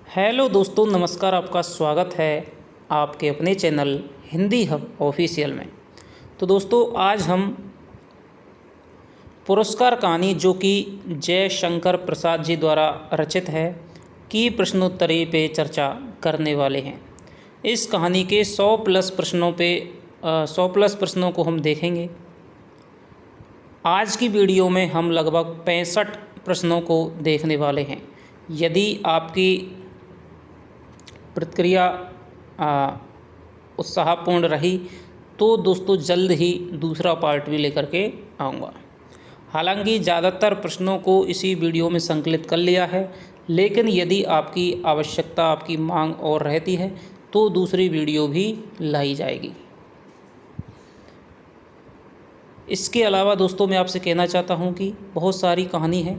Hello दोस्तों, नमस्कार। आपका स्वागत है आपके अपने चैनल हिंदी हब ऑफिशियल में। तो दोस्तों, आज हम पुरस्कार कहानी जो कि जयशंकर प्रसाद जी द्वारा रचित है की प्रश्नोत्तरी पे चर्चा करने वाले हैं। इस कहानी के 100 प्लस प्रश्नों को हम देखेंगे। आज की वीडियो में हम लगभग 65 प्रश्नों को देखने वाले हैं। यदि आपकी प्रतिक्रिया उत्साहपूर्ण रही तो दोस्तों जल्द ही दूसरा पार्ट भी लेकर के आऊँगा। हालांकि ज़्यादातर प्रश्नों को इसी वीडियो में संकलित कर लिया है, लेकिन यदि आपकी आवश्यकता, आपकी मांग और रहती है तो दूसरी वीडियो भी लाई जाएगी। इसके अलावा दोस्तों मैं आपसे कहना चाहता हूं कि बहुत सारी कहानी है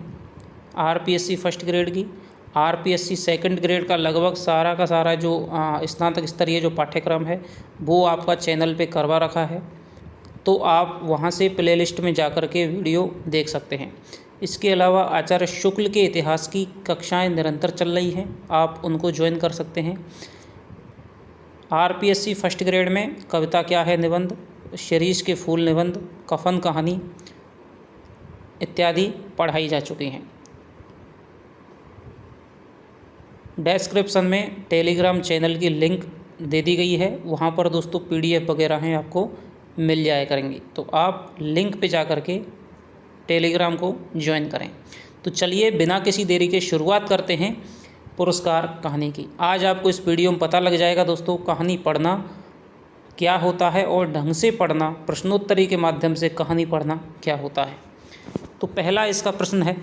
आरपीएससी फर्स्ट ग्रेड की, आरपीएससी सेकंड ग्रेड का लगभग सारा का सारा जो स्नातक स्तरीय जो पाठ्यक्रम है वो आपका चैनल पे करवा रखा है, तो आप वहां से प्लेलिस्ट में जाकर के वीडियो देख सकते हैं। इसके अलावा आचार्य शुक्ल के इतिहास की कक्षाएं निरंतर चल रही हैं, आप उनको ज्वाइन कर सकते हैं। आरपीएससी फर्स्ट ग्रेड में कविता क्या है निबंध, शिरीष के फूल निबंध, कफन कहानी इत्यादि पढ़ाई जा चुकी हैं। डिस्क्रिप्शन में टेलीग्राम चैनल की लिंक दे दी गई है, वहाँ पर दोस्तों पीडीएफ वगैरह हैं आपको मिल जाया करेंगी, तो आप लिंक पे जा कर के टेलीग्राम को ज्वाइन करें। तो चलिए बिना किसी देरी के शुरुआत करते हैं पुरस्कार कहानी की। आज आपको इस वीडियो में पता लग जाएगा दोस्तों कहानी पढ़ना क्या होता है और ढंग से पढ़ना, प्रश्नोत्तरी के माध्यम से कहानी पढ़ना क्या होता है। तो पहला इसका प्रश्न है,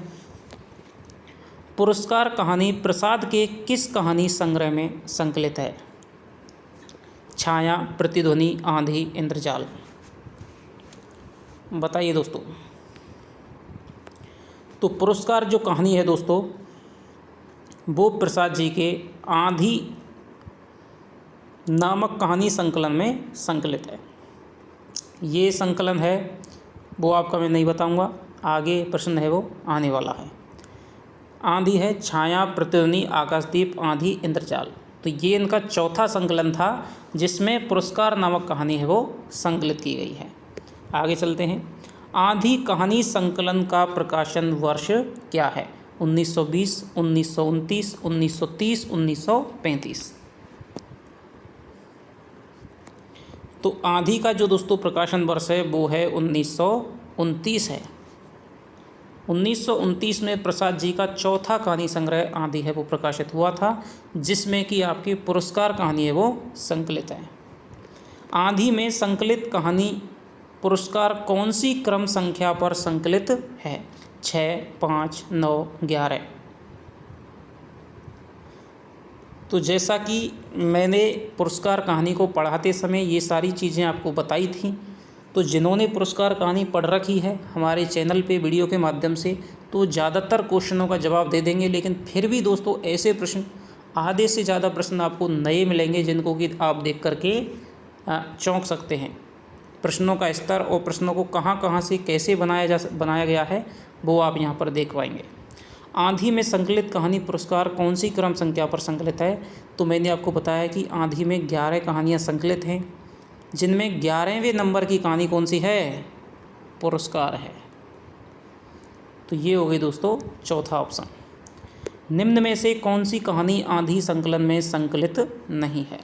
पुरस्कार कहानी प्रसाद के किस कहानी संग्रह में संकलित है? छाया, प्रतिध्वनि, आंधी, इंद्रजाल। बताइए दोस्तों। तो पुरस्कार जो कहानी है दोस्तों वो प्रसाद जी के आंधी नामक कहानी संकलन में संकलित है। ये संकलन है वो आपका मैं नहीं बताऊंगा, आगे प्रश्न है वो आने वाला है। आंधी है छाया, प्रतिध्वनि, आकाशदीप, आंधी, इंद्रजाल। तो ये इनका चौथा संकलन था जिसमें पुरस्कार नामक कहानी है वो संकलित की गई है। आगे चलते हैं। आंधी कहानी संकलन का प्रकाशन वर्ष क्या है? 1920, 1929, 1930, 1935। तो आंधी का जो दोस्तों प्रकाशन वर्ष है वो है 1929 है। 1929 में प्रसाद जी का चौथा कहानी संग्रह आंधी है वो प्रकाशित हुआ था, जिसमें कि आपकी पुरस्कार कहानी है वो संकलित है। आंधी में संकलित कहानी पुरस्कार कौन सी क्रम संख्या पर संकलित है? 6, 5, 9, 11। तो जैसा कि मैंने पुरस्कार कहानी को पढ़ाते समय ये सारी चीज़ें आपको बताई थी, तो जिन्होंने पुरस्कार कहानी पढ़ रखी है हमारे चैनल पे वीडियो के माध्यम से तो ज़्यादातर क्वेश्चनों का जवाब दे देंगे, लेकिन फिर भी दोस्तों ऐसे प्रश्न, आधे से ज़्यादा प्रश्न आपको नए मिलेंगे जिनको कि आप देख करके चौंक सकते हैं। प्रश्नों का स्तर और प्रश्नों को कहाँ से कैसे बनाया गया है वो आप यहाँ पर देख पाएंगे। आंधी में संकलित कहानी पुरस्कार कौन सी क्रम संख्या पर संकलित है? तो मैंने आपको बताया कि आंधी में 11 कहानियाँ संकलित हैं, जिनमें 11वें नंबर की कहानी कौन सी है? पुरस्कार है। तो ये हो गई दोस्तों चौथा ऑप्शन। निम्न में से कौन सी कहानी आंधी संकलन में संकलित नहीं है?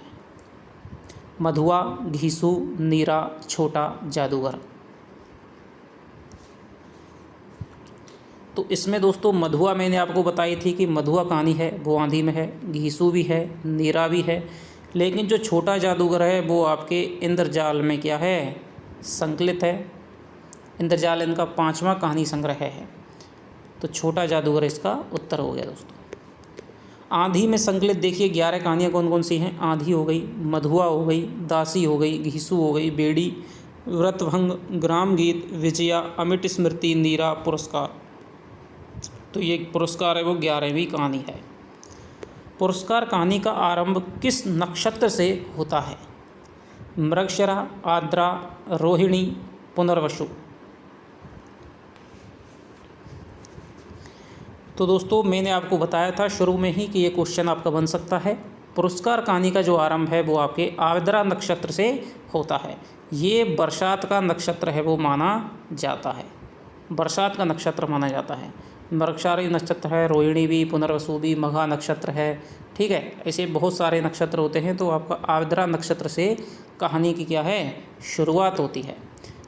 मधुआ, घीसू, नीरा, छोटा जादूगर। तो इसमें दोस्तों मधुआ मैंने आपको बताई थी कि मधुआ कहानी है वो आंधी में है, घीसू भी है, नीरा भी है, लेकिन जो छोटा जादूगर है वो आपके इंद्रजाल में क्या है? संकलित है। इंद्रजाल इनका 5वां कहानी संग्रह है, तो छोटा जादूगर इसका उत्तर हो गया दोस्तों। आंधी में संकलित देखिए 11 कहानियाँ कौन कौन सी हैं? आंधी हो गई, मधुआ हो गई, दासी हो गई, घीसू हो गई, बेड़ी, व्रतभंग, ग्राम गीत, विजया, अमिट स्मृति, नीरा, पुरस्कार। तो ये पुरस्कार है वो 11वीं कहानी है। पुरस्कार कहानी का आरंभ किस नक्षत्र से होता है? मृगशिरा, आर्द्रा, रोहिणी, पुनर्वसु। तो दोस्तों मैंने आपको बताया था शुरू में ही कि ये क्वेश्चन आपका बन सकता है। पुरस्कार कहानी का जो आरंभ है वो आपके आर्द्रा नक्षत्र से होता है। ये बरसात का नक्षत्र है वो माना जाता है, बरसात का नक्षत्र माना जाता है। मृगशारी नक्षत्र है, रोहिणी भी, पुनर्वसु भी, मघा नक्षत्र है, ठीक है। ऐसे बहुत सारे नक्षत्र होते हैं। तो आपका आर्द्रा नक्षत्र से कहानी की क्या है, शुरुआत होती है।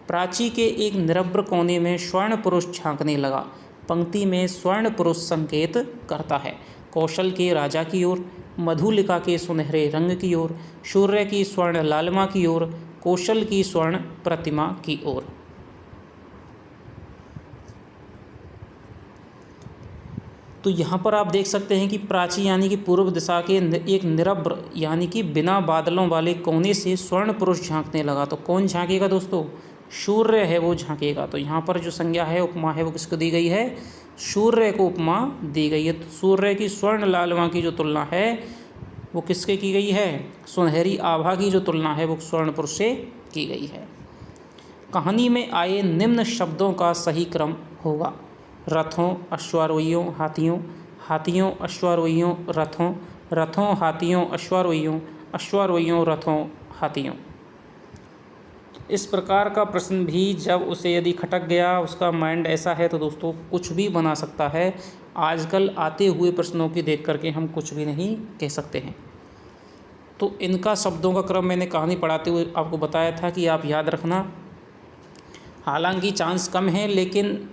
प्राची के एक निरभ्र कोने में स्वर्ण पुरुष झांकने लगा। पंक्ति में स्वर्ण पुरुष संकेत करता है कौशल के राजा की ओर, मधुलिका के सुनहरे रंग की ओर, सूर्य की स्वर्ण लालिमा की ओर, कौशल की स्वर्ण प्रतिमा की ओर। तो यहाँ पर आप देख सकते हैं कि प्राची यानी कि पूर्व दिशा के एक निरभ्र यानी कि बिना बादलों वाले कोने से स्वर्ण पुरुष झांकने लगा। तो कौन झांकेगा दोस्तों, सूर्य है वो झांकेगा। तो यहाँ पर जो संज्ञा है, उपमा है, वो किसको दी गई है, सूर्य को उपमा दी गई है। तो सूर्य की स्वर्ण लालिमा की जो तुलना है वो किसके की गई है, सुनहरी आभा की जो तुलना है वो स्वर्ण पुरुष से की गई है। कहानी में आए निम्न शब्दों का सही क्रम होगा, रथों अश्वारोहियों हाथियों, हाथियों अश्वारोहियों रथों, रथों हाथियों अश्वारोहियों, अश्वारोहियों रथों हाथियों। इस प्रकार का प्रश्न भी जब उसे यदि खटक गया, उसका माइंड ऐसा है तो दोस्तों कुछ भी बना सकता है। आजकल आते हुए प्रश्नों की देख करके हम कुछ भी नहीं कह सकते हैं। तो इनका शब्दों का क्रम मैंने कहानी पढ़ाते हुए आपको बताया था कि आप याद रखना। हालांकि चांस कम है, लेकिन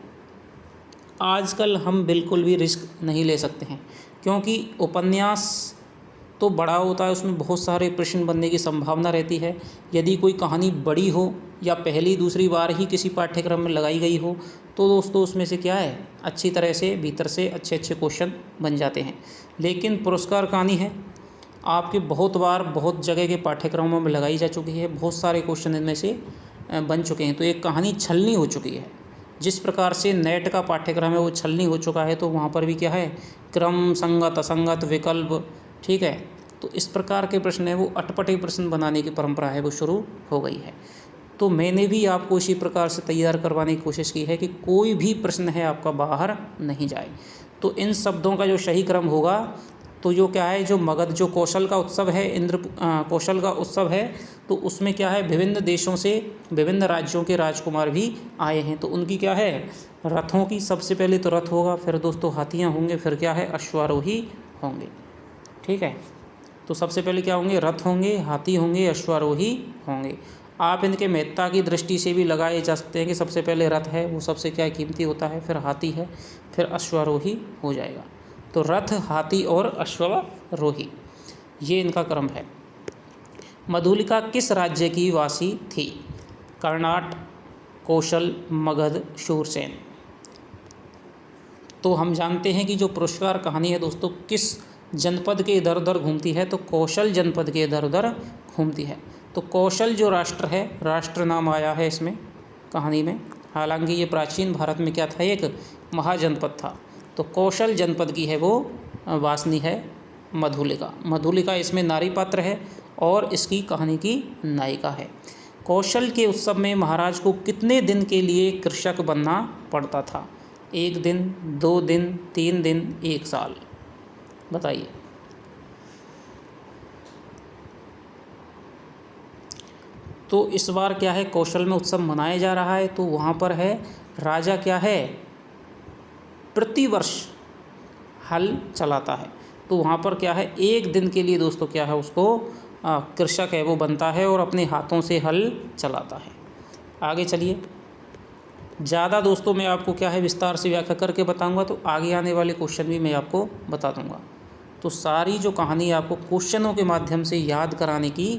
आजकल हम बिल्कुल भी रिस्क नहीं ले सकते हैं, क्योंकि उपन्यास तो बड़ा होता है, उसमें बहुत सारे प्रश्न बनने की संभावना रहती है। यदि कोई कहानी बड़ी हो या पहली दूसरी बार ही किसी पाठ्यक्रम में लगाई गई हो तो दोस्तों उसमें से क्या है, अच्छी तरह से भीतर से अच्छे अच्छे क्वेश्चन बन जाते हैं। लेकिन पुरस्कार कहानी है आपके बहुत बार बहुत जगह के पाठ्यक्रमों में लगाई जा चुकी है, बहुत सारे क्वेश्चन इनमें से बन चुके हैं। तो एक कहानी छलनी हो चुकी है। जिस प्रकार से नेट का पाठ्यक्रम है वो छलनी हो चुका है, तो वहाँ पर भी क्या है, क्रम, संगत, असंगत, विकल्प, ठीक है। तो इस प्रकार के प्रश्न है वो अटपटे प्रश्न बनाने की परंपरा है वो शुरू हो गई है। तो मैंने भी आपको इसी प्रकार से तैयार करवाने की कोशिश की है कि कोई भी प्रश्न है आपका बाहर नहीं जाए। तो इन शब्दों का जो सही क्रम होगा, तो जो क्या है, जो मगध जो कौशल का उत्सव है, कौशल का उत्सव है, तो उसमें क्या है, विभिन्न देशों से विभिन्न राज्यों के राजकुमार भी आए हैं। तो उनकी क्या है, रथों की सबसे पहले तो रथ होगा, फिर दोस्तों हाथियाँ होंगे, फिर क्या है, अश्वारोही होंगे, ठीक है। तो सबसे पहले क्या होंगे, रथ होंगे, हाथी होंगे, अश्वारोही होंगे। आप इनके महत्ता की दृष्टि से भी लगाए जा सकते हैं कि सबसे पहले रथ है वो सबसे क्या कीमती होता है, फिर हाथी है, फिर अश्वारोही हो जाएगा। तो रथ, हाथी और अश्वारोही, ये इनका क्रम है। मधुलिका किस राज्य की वासी थी, कर्नाट, कौशल, मगध, शूरसेन। तो हम जानते हैं कि जो पुरस्कार कहानी है दोस्तों किस जनपद के इधर उधर घूमती है, तो कौशल जनपद के इधर उधर घूमती है। तो कौशल जो राष्ट्र है, राष्ट्र नाम आया है इसमें कहानी में। हालांकि ये प्राचीन भारत में क्या था, एक महाजनपद था। तो कौशल जनपद की है वो वासनी है मधुलिका। मधुलिका इसमें नारी पात्र है और इसकी कहानी की नायिका है। कौशल के उत्सव में महाराज को कितने दिन के लिए कृषक बनना पड़ता था, 1 दिन, 2 दिन, 3 दिन, 1 साल, बताइए। तो इस बार क्या है, कौशल में उत्सव मनाया जा रहा है, तो वहाँ पर है राजा क्या है, प्रतिवर्ष हल चलाता है। तो वहाँ पर क्या है, 1 दिन के लिए दोस्तों क्या है, उसको कृषक है वो बनता है और अपने हाथों से हल चलाता है। आगे चलिए, ज़्यादा दोस्तों मैं आपको क्या है विस्तार से व्याख्या करके बताऊंगा, तो आगे आने वाले क्वेश्चन भी मैं आपको बता दूंगा। तो सारी जो कहानी आपको क्वेश्चनों के माध्यम से याद कराने की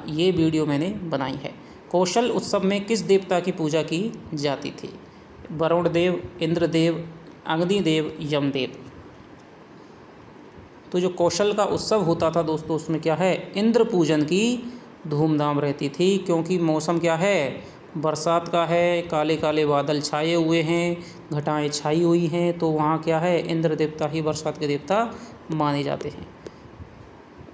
ये वीडियो मैंने बनाई है। कौशल उत्सव में किस देवता की पूजा की जाती थी, वरुण देव, इंद्रदेव, अग्निदेव, यमदेव। तो जो कौशल का उत्सव होता था दोस्तों उसमें क्या है, इंद्र पूजन की धूमधाम रहती थी, क्योंकि मौसम क्या है, बरसात का है, काले काले बादल छाए हुए हैं, घटाएं छाई हुई हैं। तो वहाँ क्या है, इंद्र देवता ही बरसात के देवता माने जाते हैं।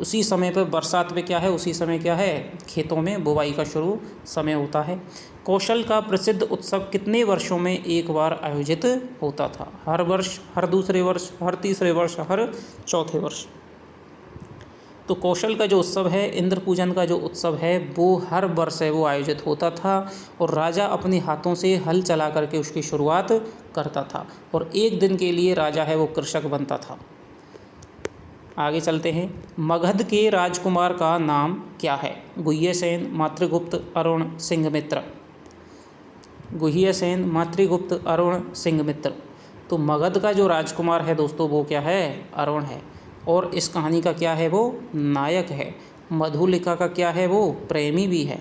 उसी समय पर बरसात में क्या है, उसी समय क्या है, खेतों में बुवाई का शुरू समय होता है। कौशल का प्रसिद्ध उत्सव कितने वर्षों में एक बार आयोजित होता था? हर वर्ष, हर दूसरे वर्ष, हर तीसरे वर्ष, हर चौथे वर्ष। तो कौशल का जो उत्सव है, इंद्र पूजन का जो उत्सव है, वो हर वर्ष है वो आयोजित होता था और राजा अपने हाथों से हल चला करके उसकी शुरुआत करता था और एक दिन के लिए राजा है वो कृषक बनता था। आगे चलते हैं। मगध के राजकुमार का नाम क्या है? गुह्यसेन, मातृगुप्त, अरुण, सिंहमित्र। गुह्यसेन, मातृगुप्त, अरुण, सिंहमित्र। तो मगध का जो राजकुमार है दोस्तों वो क्या है? अरुण है और इस कहानी का क्या है, वो नायक है। मधुलिका का क्या है, वो प्रेमी भी है।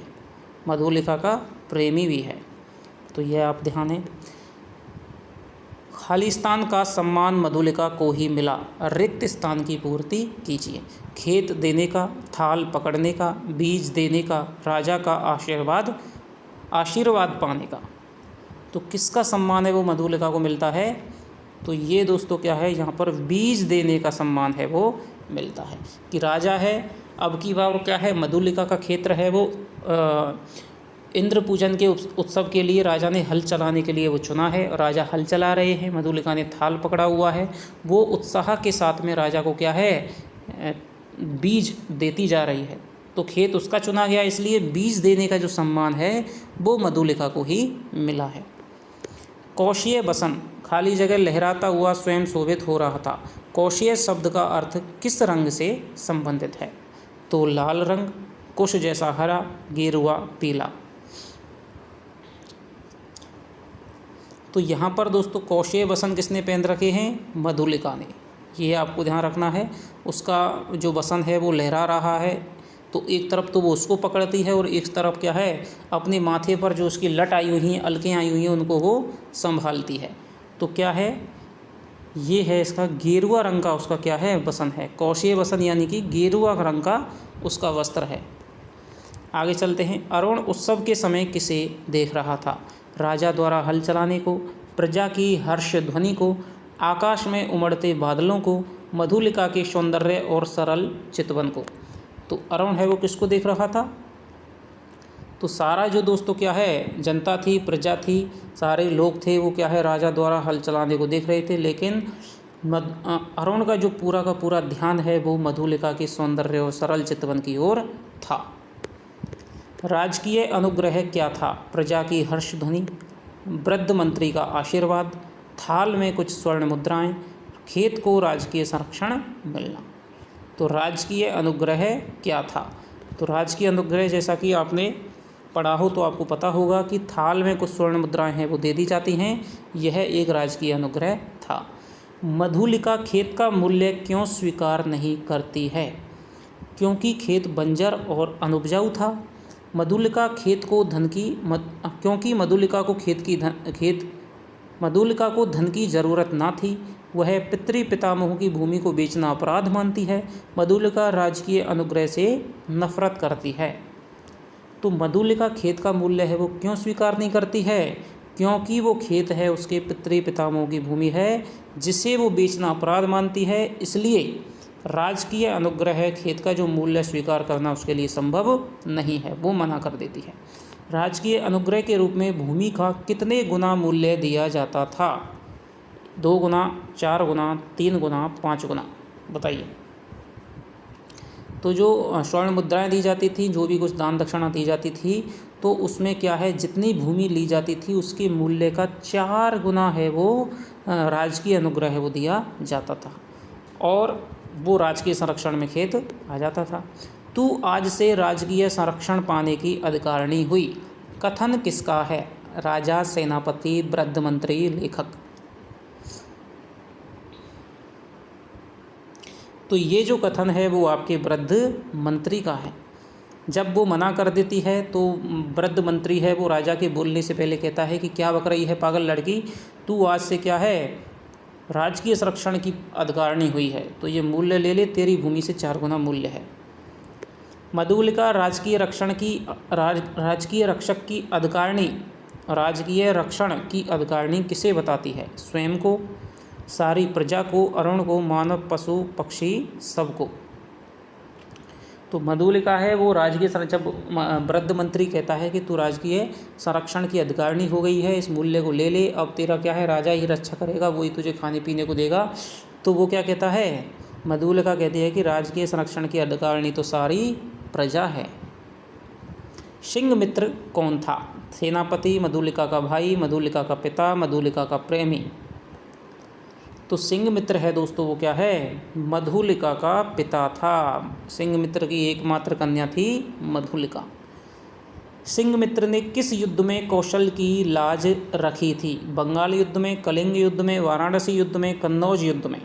मधुलिका का प्रेमी भी है, तो यह आप ध्यान है। खालिस्तान का सम्मान मधुलिका को ही मिला, रिक्त स्थान की पूर्ति कीजिए। खेत देने का, थाल पकड़ने का, बीज देने का, राजा का आशीर्वाद पाने का। तो किसका सम्मान है वो मधुलिका को मिलता है? तो ये दोस्तों क्या है, यहाँ पर बीज देने का सम्मान है वो मिलता है कि राजा है। अब की बार क्या है, मधुलिका का क्षेत्र है वो इंद्र पूजन के उत्सव के लिए राजा ने हल चलाने के लिए वो चुना है। राजा हल चला रहे हैं, मधुलिका ने थाल पकड़ा हुआ है। वो उत्साह के साथ में राजा को क्या है, बीज देती जा रही है। तो खेत उसका चुना गया, इसलिए बीज देने का जो सम्मान है वो मधुलिका को ही मिला है। कौशिय बसन, खाली जगह लहराता हुआ स्वयं शोभित हो रहा था। कौशिय शब्द का अर्थ किस रंग से संबंधित है? तो लाल रंग, कुश जैसा हरा, गेरुआ, पीला। तो यहाँ पर दोस्तों कौशिय बसन किसने पहन रखे हैं? मधुलिका ने। ये आपको ध्यान रखना है। उसका जो बसन है वो लहरा रहा है, तो एक तरफ तो वो उसको पकड़ती है और एक तरफ क्या है, अपने माथे पर जो उसकी लट आई हुई हैं, अलकें आई हुई हैं, उनको वो संभालती है। तो क्या है, ये है इसका गेरुआ रंग का उसका क्या है, बसन है। कौशिय बसन यानी कि गेरुआ रंग का उसका वस्त्र है। आगे चलते हैं। अरुण उत्सव के समय किसे देख रहा था? राजा द्वारा हल चलाने को, प्रजा की हर्ष ध्वनि को, आकाश में उमड़ते बादलों को, मधुलिका के सौंदर्य और सरल चितवन को। तो अरुण है वो किसको देख रहा था? तो सारा जो दोस्तों क्या है, जनता थी, प्रजा थी, सारे लोग थे, वो क्या है, राजा द्वारा हल चलाने को देख रहे थे। लेकिन अरुण का जो पूरा का पूरा ध्यान है वो मधुलिका के सौंदर्य और सरल चितवन की ओर था। राजकीय अनुग्रह क्या था? प्रजा की हर्ष ध्वनि, वृद्ध मंत्री का आशीर्वाद, थाल में कुछ स्वर्ण मुद्राएं, खेत को राजकीय संरक्षण मिलना। तो राजकीय अनुग्रह क्या था? तो राजकीय अनुग्रह जैसा कि आपने पढ़ा हो तो आपको पता होगा कि थाल में कुछ स्वर्ण मुद्राएं हैं वो दे दी जाती हैं, यह एक राजकीय अनुग्रह था। मधुलिका खेत का मूल्य क्यों स्वीकार नहीं करती है? क्योंकि खेत बंजर और अनुपजाऊ था। मधुलिका खेत को धन की क्योंकि मधुलिका को धन की जरूरत ना थी, वह पितामहों की भूमि को बेचना अपराध मानती है। मधुलिका राजकीय अनुग्रह से नफरत करती है। तो मधुलिका खेत का मूल्य है वो क्यों स्वीकार नहीं करती है? क्योंकि वो खेत है उसके पितामहों की भूमि है, जिसे वो बेचना अपराध मानती है। इसलिए राजकीय अनुग्रह खेत का जो मूल्य स्वीकार करना उसके लिए संभव नहीं है, वो मना कर देती है। राजकीय अनुग्रह के रूप में भूमि का कितने गुना मूल्य दिया जाता था? 2 गुना, 4 गुना, 3 गुना, 5 गुना, बताइए। तो जो स्वर्ण मुद्राएं दी जाती थी, जो भी कुछ दान दक्षिणा दी जाती थी, तो उसमें क्या है, जितनी भूमि ली जाती थी उसके मूल्य का 4 गुना है वो राजकीय अनुग्रह है वो दिया जाता था और वो राजकीय संरक्षण में खेत आ जाता था। तू आज से राजकीय संरक्षण पाने की अधिकारिणी हुई, कथन किसका है? राजा, सेनापति, वृद्ध मंत्री, लेखक। तो ये जो कथन है वो आपके वृद्ध मंत्री का है। जब वो मना कर देती है तो वृद्ध मंत्री है वो राजा के बोलने से पहले कहता है कि क्या बक रही है पागल लड़की, तू आज से क्या है, राजकीय संरक्षण की अधिकारिणी हुई है, तो ये मूल्य ले ले, तेरी भूमि से 4 गुना मूल्य है। मधुलिका राजकीय रक्षण की अधिकारिणी किसे बताती है? स्वयं को, सारी प्रजा को, अरुण को, मानव, पशु, पक्षी, सबको। तो मधुलिका है वो राजकीय जब वृद्ध मंत्री कहता है कि तू राजकीय संरक्षण की अधिकारिणी हो गई है, इस मूल्य को ले ले, अब तेरा क्या है, राजा ही रक्षा करेगा, वही तुझे खाने पीने को देगा। तो वो क्या कहता है, मधुलिका कहती है कि राजकीय संरक्षण की अधिकारिणी तो सारी प्रजा है। सिंहमित्र कौन था? सेनापति, मधुलिका का भाई, मधुलिका का पिता, मधुलिका का प्रेमी। तो सिंहमित्र है दोस्तों वो क्या है, मधुलिका का पिता था। सिंहमित्र की एकमात्र कन्या थी मधुलिका। सिंहमित्र ने किस युद्ध में कौशल की लाज रखी थी? बंगाल युद्ध में, कलिंग युद्ध में, वाराणसी युद्ध में, कन्नौज युद्ध में।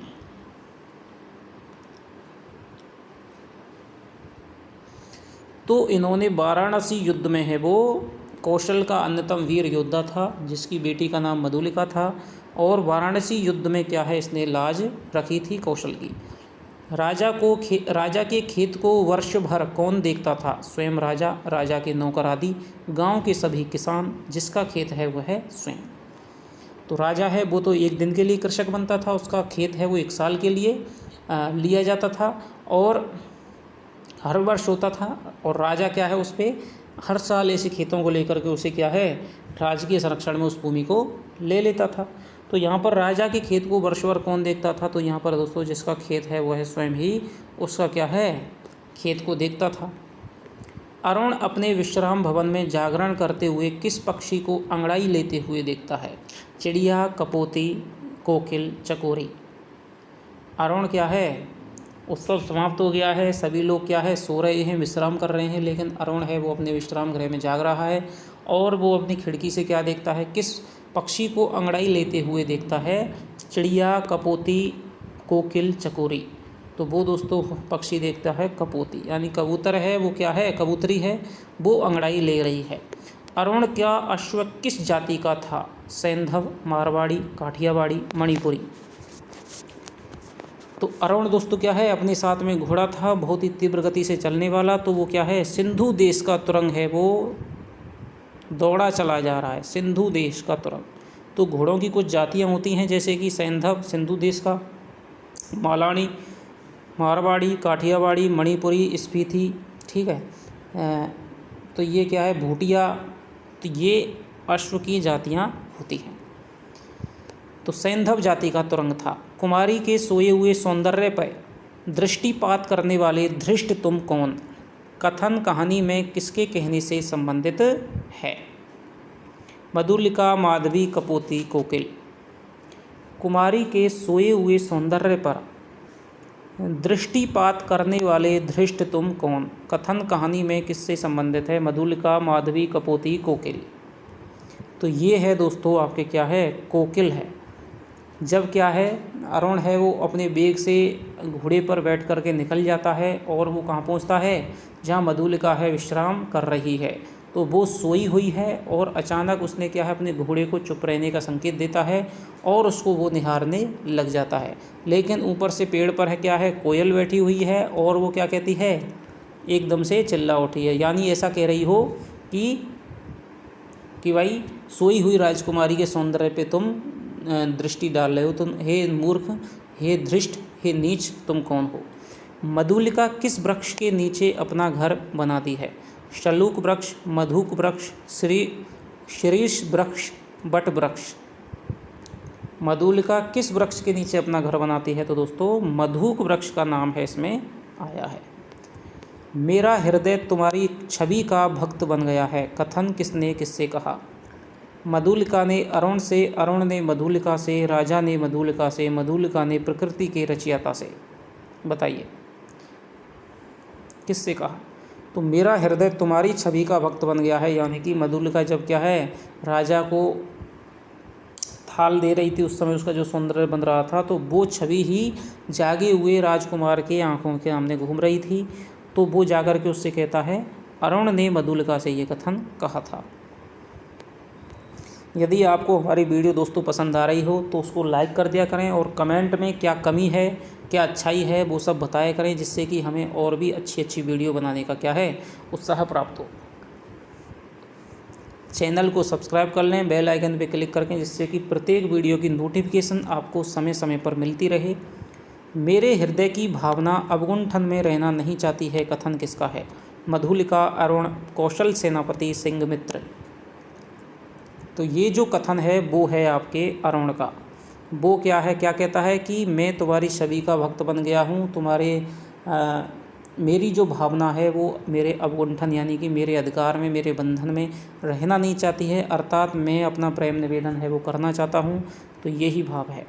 तो इन्होंने वाराणसी युद्ध में है वो कौशल का अन्यतम वीर योद्धा था जिसकी बेटी का नाम मधुलिका था, और वाराणसी युद्ध में क्या है, इसने लाज रखी थी कौशल की। राजा के खेत को वर्ष भर कौन देखता था? स्वयं राजा, राजा के नौकर आदि, गांव के सभी किसान, जिसका खेत है वह है स्वयं। तो राजा है वो तो एक दिन के लिए कृषक बनता था, उसका खेत है वो एक साल के लिए लिया जाता था और हर वर्ष होता था, और राजा क्या है उस पर हर साल ऐसे खेतों को लेकर के उसे क्या है, राजकीय संरक्षण में उस भूमि को ले लेता था। तो यहाँ पर राजा के खेत को वर्ष भर कौन देखता था? तो यहाँ पर दोस्तों जिसका खेत है वह स्वयं ही उसका क्या है, खेत को देखता था। अरुण अपने विश्राम भवन में जागरण करते हुए किस पक्षी को अंगड़ाई लेते हुए देखता है? चिड़िया, कपोती, कोकिल, चकोरी। अरुण क्या है, उत्सव समाप्त हो गया है, सभी लोग क्या है, सो रहे हैं, विश्राम कर रहे हैं, लेकिन अरुण है वो अपने विश्राम गृह में जाग रहा है और वो अपनी खिड़की से क्या देखता है, किस पक्षी को अंगड़ाई लेते हुए देखता है? चिड़िया, कपोती, कोकिल, चकोरी। तो वो दोस्तों पक्षी देखता है कपोती, यानी कबूतर है वो क्या है, कबूतरी है वो अंगड़ाई ले रही है। अरुण क्या अश्व किस जाति का था? सैंधव, मारवाड़ी, काठियावाड़ी, मणिपुरी। तो अरुण दोस्तों क्या है, अपने साथ में घोड़ा था बहुत ही तीव्र गति से चलने वाला, तो वो क्या है, सिंधु देश का तुरंग है वो दौड़ा चला जा रहा है, सिंधु देश का तुरंग। तो घोड़ों की कुछ जातियां होती हैं जैसे कि सैंधव सिंधु देश का, मालानी मारवाड़ी, काठियावाड़ी, मणिपुरी, स्पीति, ठीक है, तो ये क्या है, भूटिया। तो ये अश्व की जातियां होती हैं। तो सैंधव जाति का तुरंग था। कुमारी के सोए हुए सौंदर्य पर दृष्टिपात करने वाले धृष्ट तुम कौन? कथन कहानी में किसके कहने से संबंधित है? मधुलिका, माधवी, कपोती, कोकिल। कुमारी के सोए हुए सौंदर्य पर दृष्टिपात करने वाले धृष्ट तुम कौन? कथन कहानी में किससे संबंधित है? मधुलिका, माधवी, कपोती, कोकिल। तो ये है दोस्तों आपके क्या है, कोकिल है। जब क्या है, अरुण है वो अपने बेग से घोड़े पर बैठ कर के निकल जाता है और वो कहाँ पहुँचता है, जहाँ मधुलिका है विश्राम कर रही है। तो वो सोई हुई है और अचानक उसने क्या है, अपने घोड़े को चुप रहने का संकेत देता है और उसको वो निहारने लग जाता है। लेकिन ऊपर से पेड़ पर है क्या है, कोयल बैठी हुई है और वो क्या कहती है, एकदम से चिल्ला उठी है, यानी ऐसा कह रही हो कि भाई सोई हुई राजकुमारी के सौंदर्य पे तुम दृष्टि डाल रहे हो, तुम हे मूर्ख, हे धृष्ट, हे नीच, तुम कौन हो? मधुलिका किस वृक्ष के नीचे अपना घर बनाती है? शलूक वृक्ष, मधुक वृक्ष, शीरीष वृक्ष, बट वृक्ष। मधुलिका किस वृक्ष के नीचे अपना घर बनाती है? तो दोस्तों मधुक वृक्ष का नाम है इसमें आया है। मेरा हृदय तुम्हारी छवि का भक्त बन गया है, कथन किसने किससे कहा? मधुलिका ने अरुण से, अरुण ने मधुलिका से, राजा ने मधुलिका से, मधुलिका ने प्रकृति के रचयिता से। बताइए किससे कहा? तो मेरा हृदय तुम्हारी छवि का भक्त बन गया है, यानी कि मधुलिका जब क्या है, राजा को थाल दे रही थी, उस समय उसका जो सौंदर्य बन रहा था, तो वो छवि ही जागे हुए राजकुमार के आंखों के सामने घूम रही थी। तो वो जाकर के उससे कहता है, अरुण ने मधुलिका से ये कथन कहा था। यदि आपको हमारी वीडियो दोस्तों पसंद आ रही हो तो उसको लाइक कर दिया करें और कमेंट में क्या कमी है, क्या अच्छाई है, वो सब बताया करें, जिससे कि हमें और भी अच्छी अच्छी वीडियो बनाने का क्या है, उत्साह प्राप्त हो। चैनल को सब्सक्राइब कर लें बेल आइकन पे क्लिक करके, जिससे कि प्रत्येक वीडियो की नोटिफिकेशन आपको समय समय पर मिलती रहे। मेरे हृदय की भावना अवगुंठन में रहना नहीं चाहती है, कथन किसका है? मधुलिका, अरुण, कौशल सेनापति, सिंघमित्र। तो ये जो कथन है वो है आपके अरुण का। वो क्या है, क्या कहता है कि मैं तुम्हारी छवि का भक्त बन गया हूँ, मेरी जो भावना है वो मेरे अवगुंठन यानी कि मेरे अधिकार में, मेरे बंधन में रहना नहीं चाहती है, अर्थात मैं अपना प्रेम निवेदन है वो करना चाहता हूँ। तो यही भाव है।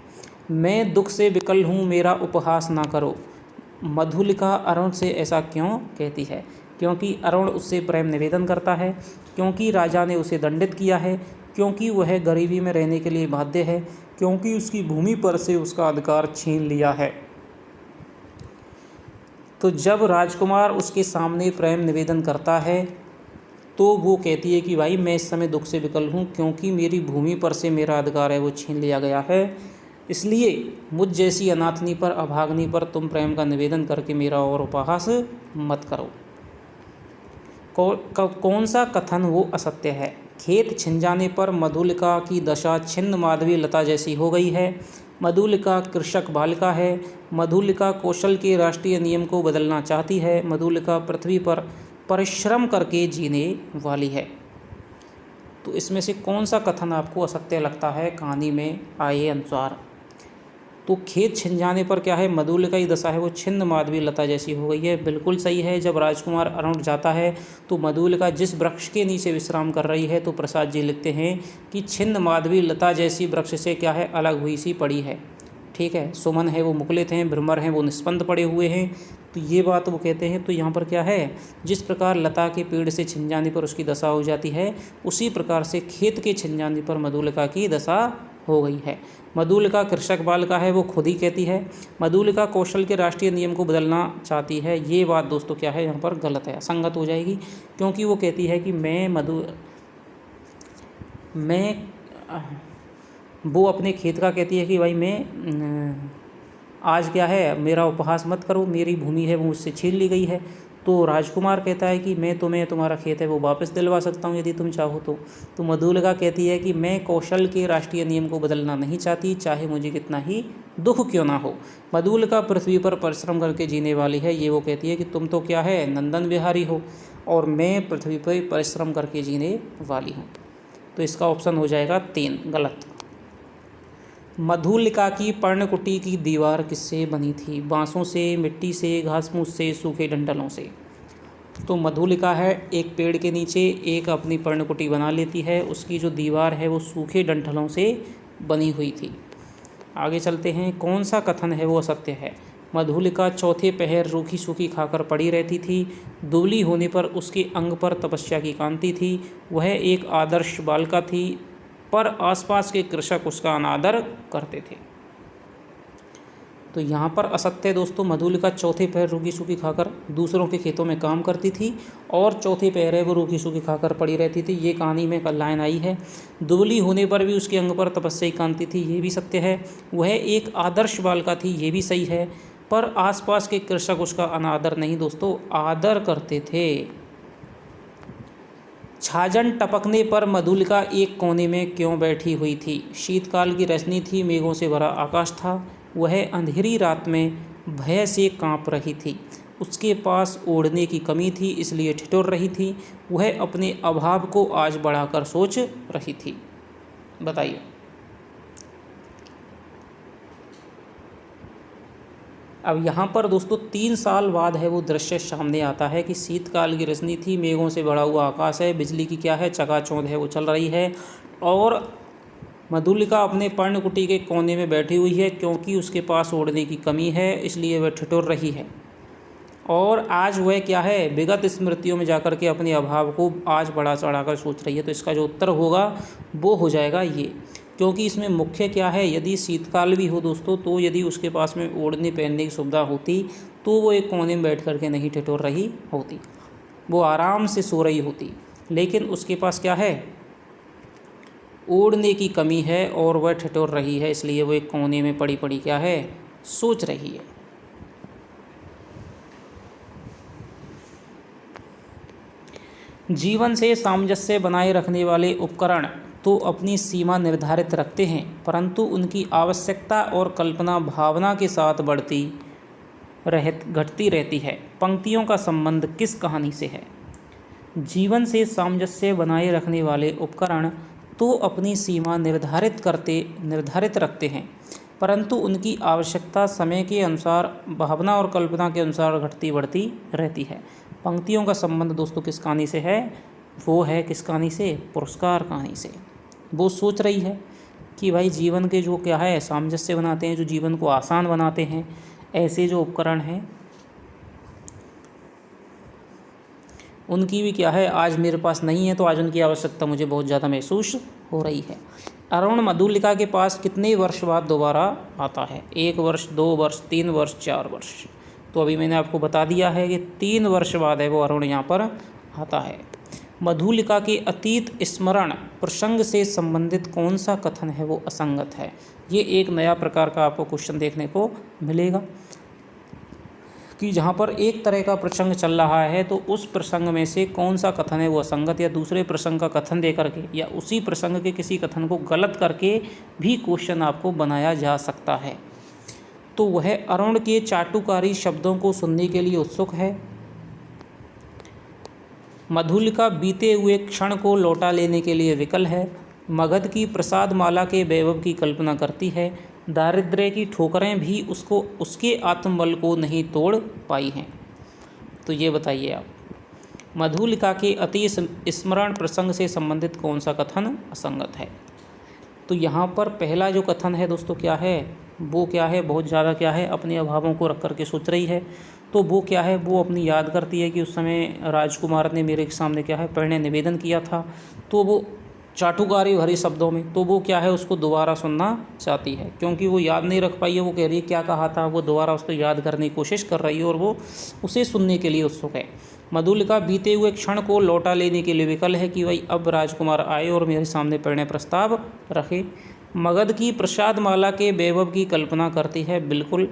मैं दुख से विकल हूँ, मेरा उपहास ना करो। मधुलिका अरुण से ऐसा क्यों कहती है? क्योंकि अरुण उससे प्रेम निवेदन करता है, क्योंकि राजा ने उसे दंडित किया है, क्योंकि वह गरीबी में रहने के लिए बाध्य है, क्योंकि उसकी भूमि पर से उसका अधिकार छीन लिया है। तो जब राजकुमार उसके सामने प्रेम निवेदन करता है तो वो कहती है कि भाई मैं इस समय दुख से विकल हूँ, क्योंकि मेरी भूमि पर से मेरा अधिकार है वो छीन लिया गया है, इसलिए मुझ जैसी अनाथनी पर, अभागनी पर तुम प्रेम का निवेदन करके मेरा और उपहास मत करो। कौन सा कथन वो असत्य है? खेत छिन जाने पर मधुलिका की दशा छिन्न माधवी लता जैसी हो गई है। मधुलिका कृषक बालिका है। मधुलिका कौशल के राष्ट्रीय नियम को बदलना चाहती है। मधुलिका पृथ्वी पर परिश्रम करके जीने वाली है। तो इसमें से कौन सा कथन आपको असत्य लगता है कहानी में आए अनुसार? तो खेत छिन जाने पर क्या है, मधुलिका की दशा है वो छिन्न माधवी लता जैसी हो गई है। बिल्कुल सही है। जब राजकुमार अरुण जाता है तो मधुलिका जिस वृक्ष के नीचे विश्राम कर रही है, तो प्रसाद जी लिखते हैं कि छिन्न माधवी लता जैसी वृक्ष से क्या है, अलग हुई सी पड़ी है। ठीक है, सुमन है वो मुकुलित हैं, भ्रमर हैं वो निस्पंद पड़े हुए हैं। तो ये बात वो कहते हैं। तो यहाँ पर क्या है, जिस प्रकार लता के पेड़ से छिन जाने पर उसकी दशा हो जाती है, उसी प्रकार से खेत के छिन जाने पर मधुलिका की दशा हो गई है। मधुलिका कृषक बालिका है, वो खुद ही कहती है। मधुलिका कौशल के राष्ट्रीय नियम को बदलना चाहती है। ये बात दोस्तों क्या है, यहाँ पर गलत है, असंगत हो जाएगी, क्योंकि वो कहती है कि वो अपने खेत का कहती है कि भाई मैं आज क्या है, मेरा उपहास मत करो, मेरी भूमि है वो मुझसे छीन ली गई है। तो राजकुमार कहता है कि मैं तुम्हें तुम्हारा खेत है वो वापस दिलवा सकता हूँ यदि तुम चाहो तो मधुलिका कहती है कि मैं कौशल के राष्ट्रीय नियम को बदलना नहीं चाहती, चाहे मुझे कितना ही दुख क्यों ना हो। मधुलिका पृथ्वी पर परिश्रम करके जीने वाली है। ये वो कहती है कि तुम तो क्या है, नंदन विहारी हो, और मैं पृथ्वी पर परिश्रम करके जीने वाली हूँ। तो इसका ऑप्शन हो जाएगा 3 गलत। मधुलिका की पर्णकुटी की दीवार किससे बनी थी? बांसों से, मिट्टी से, घास-फूस से, सूखे डंठलों से। तो मधुलिका है एक पेड़ के नीचे एक अपनी पर्णकुटी बना लेती है, उसकी जो दीवार है वो सूखे डंठलों से बनी हुई थी। आगे चलते हैं। कौन सा कथन है वो असत्य है? मधुलिका चौथे पहर रूखी सूखी खाकर पड़ी रहती थी। दुबली होने पर उसके अंग पर तपस्या की कांति थी। वह एक आदर्श बालिका थी, पर आसपास के कृषक उसका अनादर करते थे। तो यहाँ पर असत्य है दोस्तों। मधुलिका चौथे पहर रूखी सूखी खाकर दूसरों के खेतों में काम करती थी, और चौथे पहर है वो रूखी सूखी खाकर पड़ी रहती थी। ये कहानी में कल लाइन आई है। दुबली होने पर भी उसके अंग पर तपस्या की कांति थी, ये भी सत्य है। वह एक आदर्श बालिका थी, ये भी सही है। पर आसपास के कृषक उसका अनादर नहीं दोस्तों, आदर करते थे। छाजन टपकने पर मधुलिका एक कोने में क्यों बैठी हुई थी? शीतकाल की रजनी थी, मेघों से भरा आकाश था, वह अंधेरी रात में भय से कांप रही थी। उसके पास ओढ़ने की कमी थी, इसलिए ठिठुर रही थी। वह अपने अभाव को आज बढ़ाकर सोच रही थी। बताइए। अब यहाँ पर दोस्तों 3 साल बाद है वो दृश्य सामने आता है कि शीतकाल की रजनी थी, मेघों से भरा हुआ आकाश है, बिजली की क्या है, चकाचौंध है वो चल रही है, और मधुलिका अपने पर्णकुटी के कोने में बैठी हुई है, क्योंकि उसके पास ओढ़ने की कमी है, इसलिए वह ठिठुर रही है। और आज वह क्या है, विगत स्मृतियों में जाकर के अपने अभाव को आज बढ़ा चढ़ाकर सोच रही है। तो इसका जो उत्तर होगा वो हो जाएगा ये, क्योंकि इसमें मुख्य क्या है, यदि शीतकाल भी हो दोस्तों, तो यदि उसके पास में ओढ़ने पहनने की सुविधा होती तो वो एक कोने में बैठ करके नहीं ठिठुर रही होती, वो आराम से सो रही होती। लेकिन उसके पास क्या है, ओढ़ने की कमी है और वह ठिठुर रही है, इसलिए वो एक कोने में पड़ी पड़ी क्या है, सोच रही है। जीवन से सामंजस्य बनाए रखने वाले उपकरण तो अपनी सीमा निर्धारित रखते हैं, परंतु उनकी आवश्यकता और कल्पना भावना के साथ घटती रहती है। पंक्तियों का संबंध किस कहानी से है? जीवन से सामंजस्य बनाए रखने वाले उपकरण तो अपनी सीमा निर्धारित रखते हैं, परंतु उनकी आवश्यकता समय के अनुसार भावना और कल्पना के अनुसार घटती बढ़ती रहती है। पंक्तियों का संबंध दोस्तों किस कहानी से है? वो है किस कहानी से? पुरस्कार कहानी से। वो सोच रही है कि भाई जीवन के जो क्या है सामंजस्य बनाते हैं, जो जीवन को आसान बनाते हैं, ऐसे जो उपकरण हैं उनकी भी क्या है आज मेरे पास नहीं है, तो आज उनकी आवश्यकता मुझे बहुत ज़्यादा महसूस हो रही है। अरुण मधुलिका के पास कितने वर्ष बाद दोबारा आता है? 1 वर्ष, 2 वर्ष, 3 वर्ष, 4 वर्ष। तो अभी मैंने आपको बता दिया है कि 3 वर्ष बाद है वो अरुण यहाँ पर आता है। मधुलिका के अतीत स्मरण प्रसंग से संबंधित कौन सा कथन है वो असंगत है? ये एक नया प्रकार का आपको क्वेश्चन देखने को मिलेगा कि जहाँ पर एक तरह का प्रसंग चल रहा है तो उस प्रसंग में से कौन सा कथन है वो असंगत, या दूसरे प्रसंग का कथन दे करके या उसी प्रसंग के किसी कथन को गलत करके भी क्वेश्चन आपको बनाया जा सकता है। तो वह अरुण के चाटुकारी शब्दों को सुनने के लिए उत्सुक है। मधुलिका बीते हुए क्षण को लौटा लेने के लिए विकल है। मगध की प्रसाद माला के वैभव की कल्पना करती है। दारिद्र्य की ठोकरें भी उसके आत्मबल को नहीं तोड़ पाई हैं। तो ये बताइए आप, मधुलिका के अति स्मरण प्रसंग से संबंधित कौन सा कथन असंगत है? तो यहाँ पर पहला जो कथन है दोस्तों क्या है, वो क्या है, बहुत ज़्यादा क्या है अपने अभावों को रख करके सोच रही है। तो वो क्या है, वो अपनी याद करती है कि उस समय राजकुमार ने मेरे सामने क्या है प्रणय निवेदन किया था, तो वो चाटुकारी भरी शब्दों में, तो वो क्या है उसको दोबारा सुनना चाहती है, क्योंकि वो याद नहीं रख पाई है। वो कह रही है क्या कहा था, वो दोबारा उसको याद करने की कोशिश कर रही है और वो उसे सुनने के लिए उत्सुक है। मधुलिका बीते हुए क्षण को लौटा लेने के लिए विकल है कि भाई अब राजकुमार आए और मेरे सामने प्रणय प्रस्ताव रखे। मगध की प्रसाद माला के वैभव की कल्पना करती है। बिल्कुल,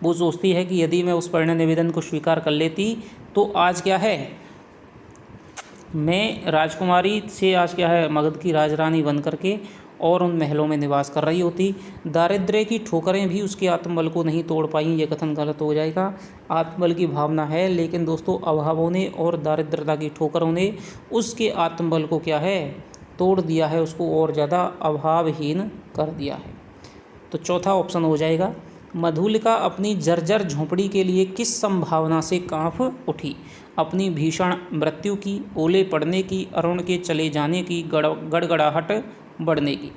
वो सोचती है कि यदि मैं उस प्रणय निवेदन को स्वीकार कर लेती तो आज क्या है मैं राजकुमारी से आज क्या है मगध की राजरानी बन करके और उन महलों में निवास कर रही होती। दारिद्र्य की ठोकरें भी उसके आत्मबल को नहीं तोड़ पाई, ये कथन गलत हो जाएगा। आत्मबल की भावना है, लेकिन दोस्तों अभावों ने और दारिद्रता की ठोकरों ने उसके आत्मबल को क्या है तोड़ दिया है, उसको और ज़्यादा अभावहीन कर दिया है। तो चौथा ऑप्शन हो जाएगा। मधुलिका अपनी जर्जर झोंपड़ी के लिए किस संभावना से कांप उठी? अपनी भीषण मृत्यु की, ओले पड़ने की, अरुण के चले जाने की, गड़गड़ाहट बढ़ने की।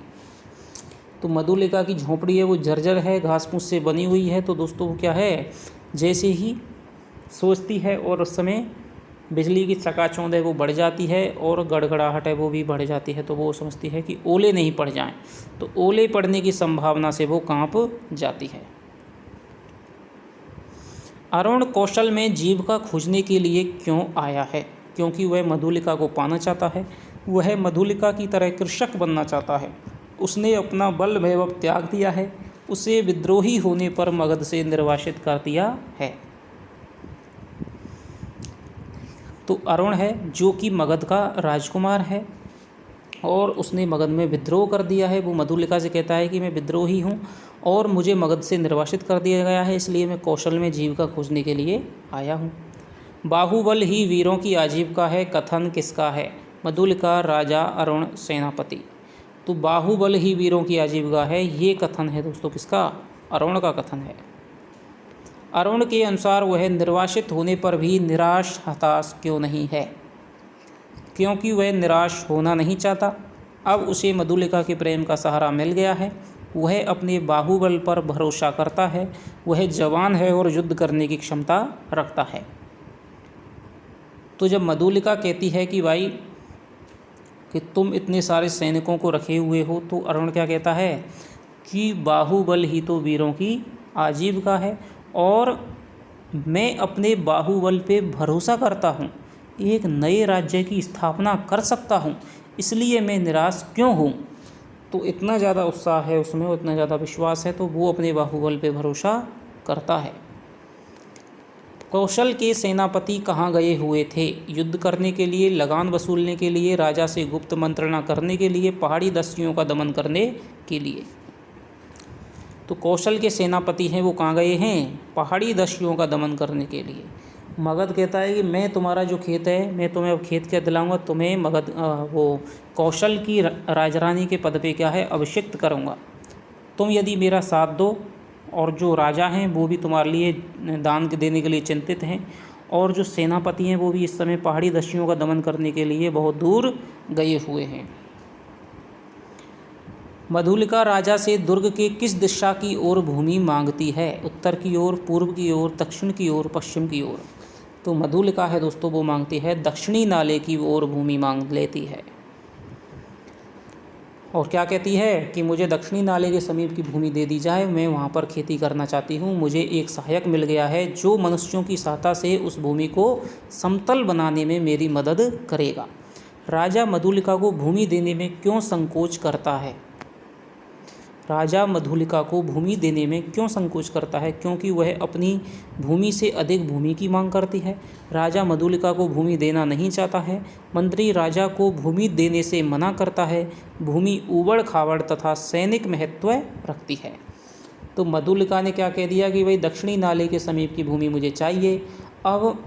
तो मधुलिका की झोंपड़ी है वो जर्जर है, घास फूस से बनी हुई है। तो दोस्तों वो क्या है, जैसे ही सोचती है और उस समय बिजली की चकाचौंध है वो बढ़ जाती है और गड़गड़ाहट है वो भी बढ़ जाती है। तो वो समझती है कि ओले नहीं पड़ जाएं, तो ओले पड़ने की संभावना से वो कांप जाती है। अरुण कौशल में जीविका खोजने के लिए क्यों आया है? क्योंकि वह मधुलिका को पाना चाहता है। वह मधुलिका की तरह कृषक बनना चाहता है। उसने अपना बल वैभव त्याग दिया है। उसे विद्रोही होने पर मगध से निर्वासित कर दिया है। तो अरुण है जो कि मगध का राजकुमार है और उसने मगध में विद्रोह कर दिया है। वो मधुलिका से कहता है कि मैं विद्रोही हूँ और मुझे मगध से निर्वासित कर दिया गया है, इसलिए मैं कौशल में जीविका खोजने के लिए आया हूँ। बाहुबल ही वीरों की आजीविका है, कथन किसका है? मधुलिका, राजा, अरुण, सेनापति। तो बाहुबल ही वीरों की आजीविका है, ये कथन है दोस्तों किसका? अरुण का कथन है। अरुण के अनुसार वह निर्वासित होने पर भी निराश हताश क्यों नहीं है? क्योंकि वह निराश होना नहीं चाहता। अब उसे मधुलिका के प्रेम का सहारा मिल गया है। वह अपने बाहुबल पर भरोसा करता है। वह जवान है और युद्ध करने की क्षमता रखता है। तो जब मधुलिका कहती है कि भाई कि तुम इतने सारे सैनिकों को रखे हुए हो, तो अरुण क्या कहता है कि बाहुबल ही तो वीरों की आजीविका है और मैं अपने बाहुबल पे भरोसा करता हूँ, एक नए राज्य की स्थापना कर सकता हूँ, इसलिए मैं निराश क्यों हूँ। तो इतना ज़्यादा उत्साह है उसमें, उतना ज़्यादा विश्वास है, तो वो अपने बाहुबल पे भरोसा करता है। कौशल के सेनापति कहाँ गए हुए थे? युद्ध करने के लिए, लगान वसूलने के लिए, राजा से गुप्त मंत्रणा करने के लिए, पहाड़ी दस्युओं का दमन करने के लिए। तो कौशल के सेनापति हैं वो कहाँ गए हैं? पहाड़ी दस्युओं का दमन करने के लिए। मगध कहता है कि मैं तुम्हारा जो खेत है, मैं तुम्हें अब खेत क्या दिलाऊंगा, तुम्हें मगध वो कौशल की राजरानी के पद पे क्या है अभिषिक्त करूंगा। तुम यदि मेरा साथ दो, और जो राजा हैं वो भी तुम्हारे लिए दान देने के लिए चिंतित हैं, और जो सेनापति हैं वो भी इस समय पहाड़ी दस्युओं का दमन करने के लिए बहुत दूर गए हुए हैं। मधुलिका राजा से दुर्ग के किस दिशा की ओर भूमि मांगती है? उत्तर की ओर, पूर्व की ओर, दक्षिण की ओर, पश्चिम की ओर। तो मधुलिका है दोस्तों वो मांगती है दक्षिणी नाले की ओर भूमि मांग लेती है, और क्या कहती है कि मुझे दक्षिणी नाले के समीप की भूमि दे दी जाए, मैं वहाँ पर खेती करना चाहती हूँ। मुझे एक सहायक मिल गया है जो मनुष्यों की सहायता से उस भूमि को समतल बनाने में मेरी मदद करेगा। राजा मधुलिका को भूमि देने में क्यों संकोच करता है? राजा मधुलिका को भूमि देने में क्यों संकोच करता है? क्योंकि वह अपनी भूमि से अधिक भूमि की मांग करती है। राजा मधुलिका को भूमि देना नहीं चाहता है। मंत्री राजा को भूमि देने से मना करता है। भूमि ऊबड़ खाबड़ तथा सैनिक महत्व रखती है। तो मधुलिका ने क्या कह दिया कि भाई दक्षिणी नाले के समीप की भूमि मुझे चाहिए। अब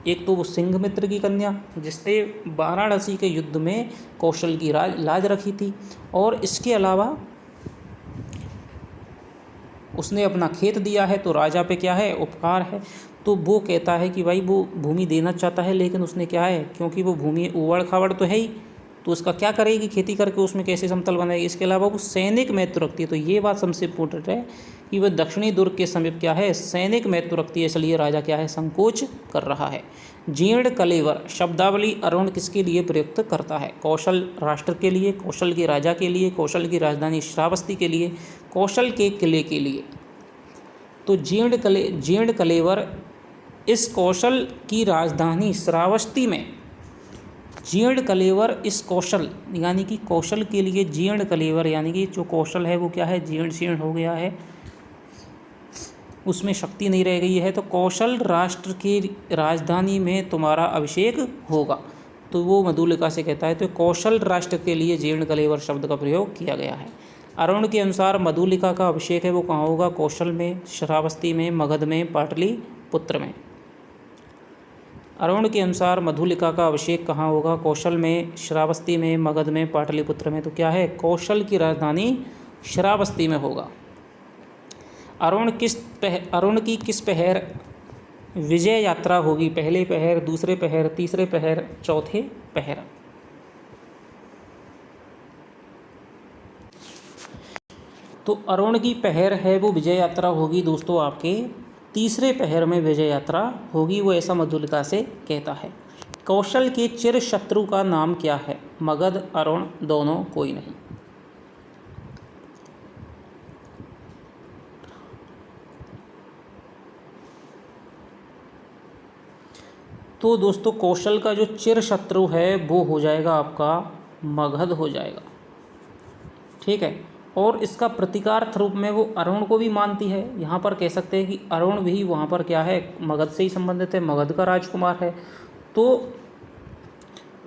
एक तो वो सिंघमित्र की कन्या जिसने वाराणसी के युद्ध में कौशल की लाज रखी थी, और इसके अलावा उसने अपना खेत दिया है, तो राजा पे क्या है उपकार है। तो वो कहता है कि भाई वो भूमि देना चाहता है, लेकिन उसने क्या है, क्योंकि वो भूमि उबड़ खाबड़ तो है ही, तो उसका क्या करेगी, खेती करके उसमें कैसे समतल बनाएगी। इसके अलावा वो सैनिक महत्व रखती है। तो ये बात सबसे इम्पोर्टेंट है कि वह दक्षिणी दुर्ग के समीप क्या है सैनिक महत्व रखती है, इसलिए राजा क्या है संकोच कर रहा है। जीर्ण कलेवर शब्दावली अरुण किसके लिए प्रयुक्त करता है? कौशल राष्ट्र के लिए, कौशल के राजा के लिए, कौशल की राजधानी श्रावस्ती के लिए, कौशल के किले के लिए। तो जीर्ण कलेवर इस कौशल की राजधानी श्रावस्ती में, जीर्ण कलेवर इस कौशल यानी कि कौशल के लिए जीर्ण कलेवर यानी कि जो कौशल है वो क्या है जीर्ण शीर्ण हो गया है, उसमें शक्ति नहीं रह गई है। तो कौशल राष्ट्र की राजधानी में तुम्हारा अभिषेक होगा। तो वो मधुलिका से कहता है तो कौशल राष्ट्र के लिए जीर्ण कलेवर शब्द का प्रयोग किया गया है। अरुण के अनुसार मधुलिका का अभिषेक है वो कहाँ होगा? कौशल में, श्रावस्ती में, मगध में, पाटलिपुत्र में। अरुण के अनुसार मधुलिका का अभिषेक कहाँ होगा? कौशल में, श्रावस्ती में, मगध में, पाटलिपुत्र में। तो क्या है कौशल की राजधानी श्रावस्ती में होगा। अरुण की किस पहर विजय यात्रा होगी? पहले पहर, दूसरे पहर, तीसरे पहर, चौथे पहर। तो अरुण की पहर है वो विजय यात्रा होगी दोस्तों आपके तीसरे पहर में विजय यात्रा होगी, वो ऐसा मधुलिका से कहता है। कौशल के चिर शत्रु का नाम क्या है? मगध, अरुण, दोनों, कोई नहीं। तो दोस्तों कौशल का जो चिर शत्रु है वो हो जाएगा आपका मगध हो जाएगा, ठीक है। और इसका प्रतिकार रूप में वो अरुण को भी मानती है। यहाँ पर कह सकते हैं कि अरुण भी वहाँ पर क्या है मगध से ही संबंधित है, मगध का राजकुमार है। तो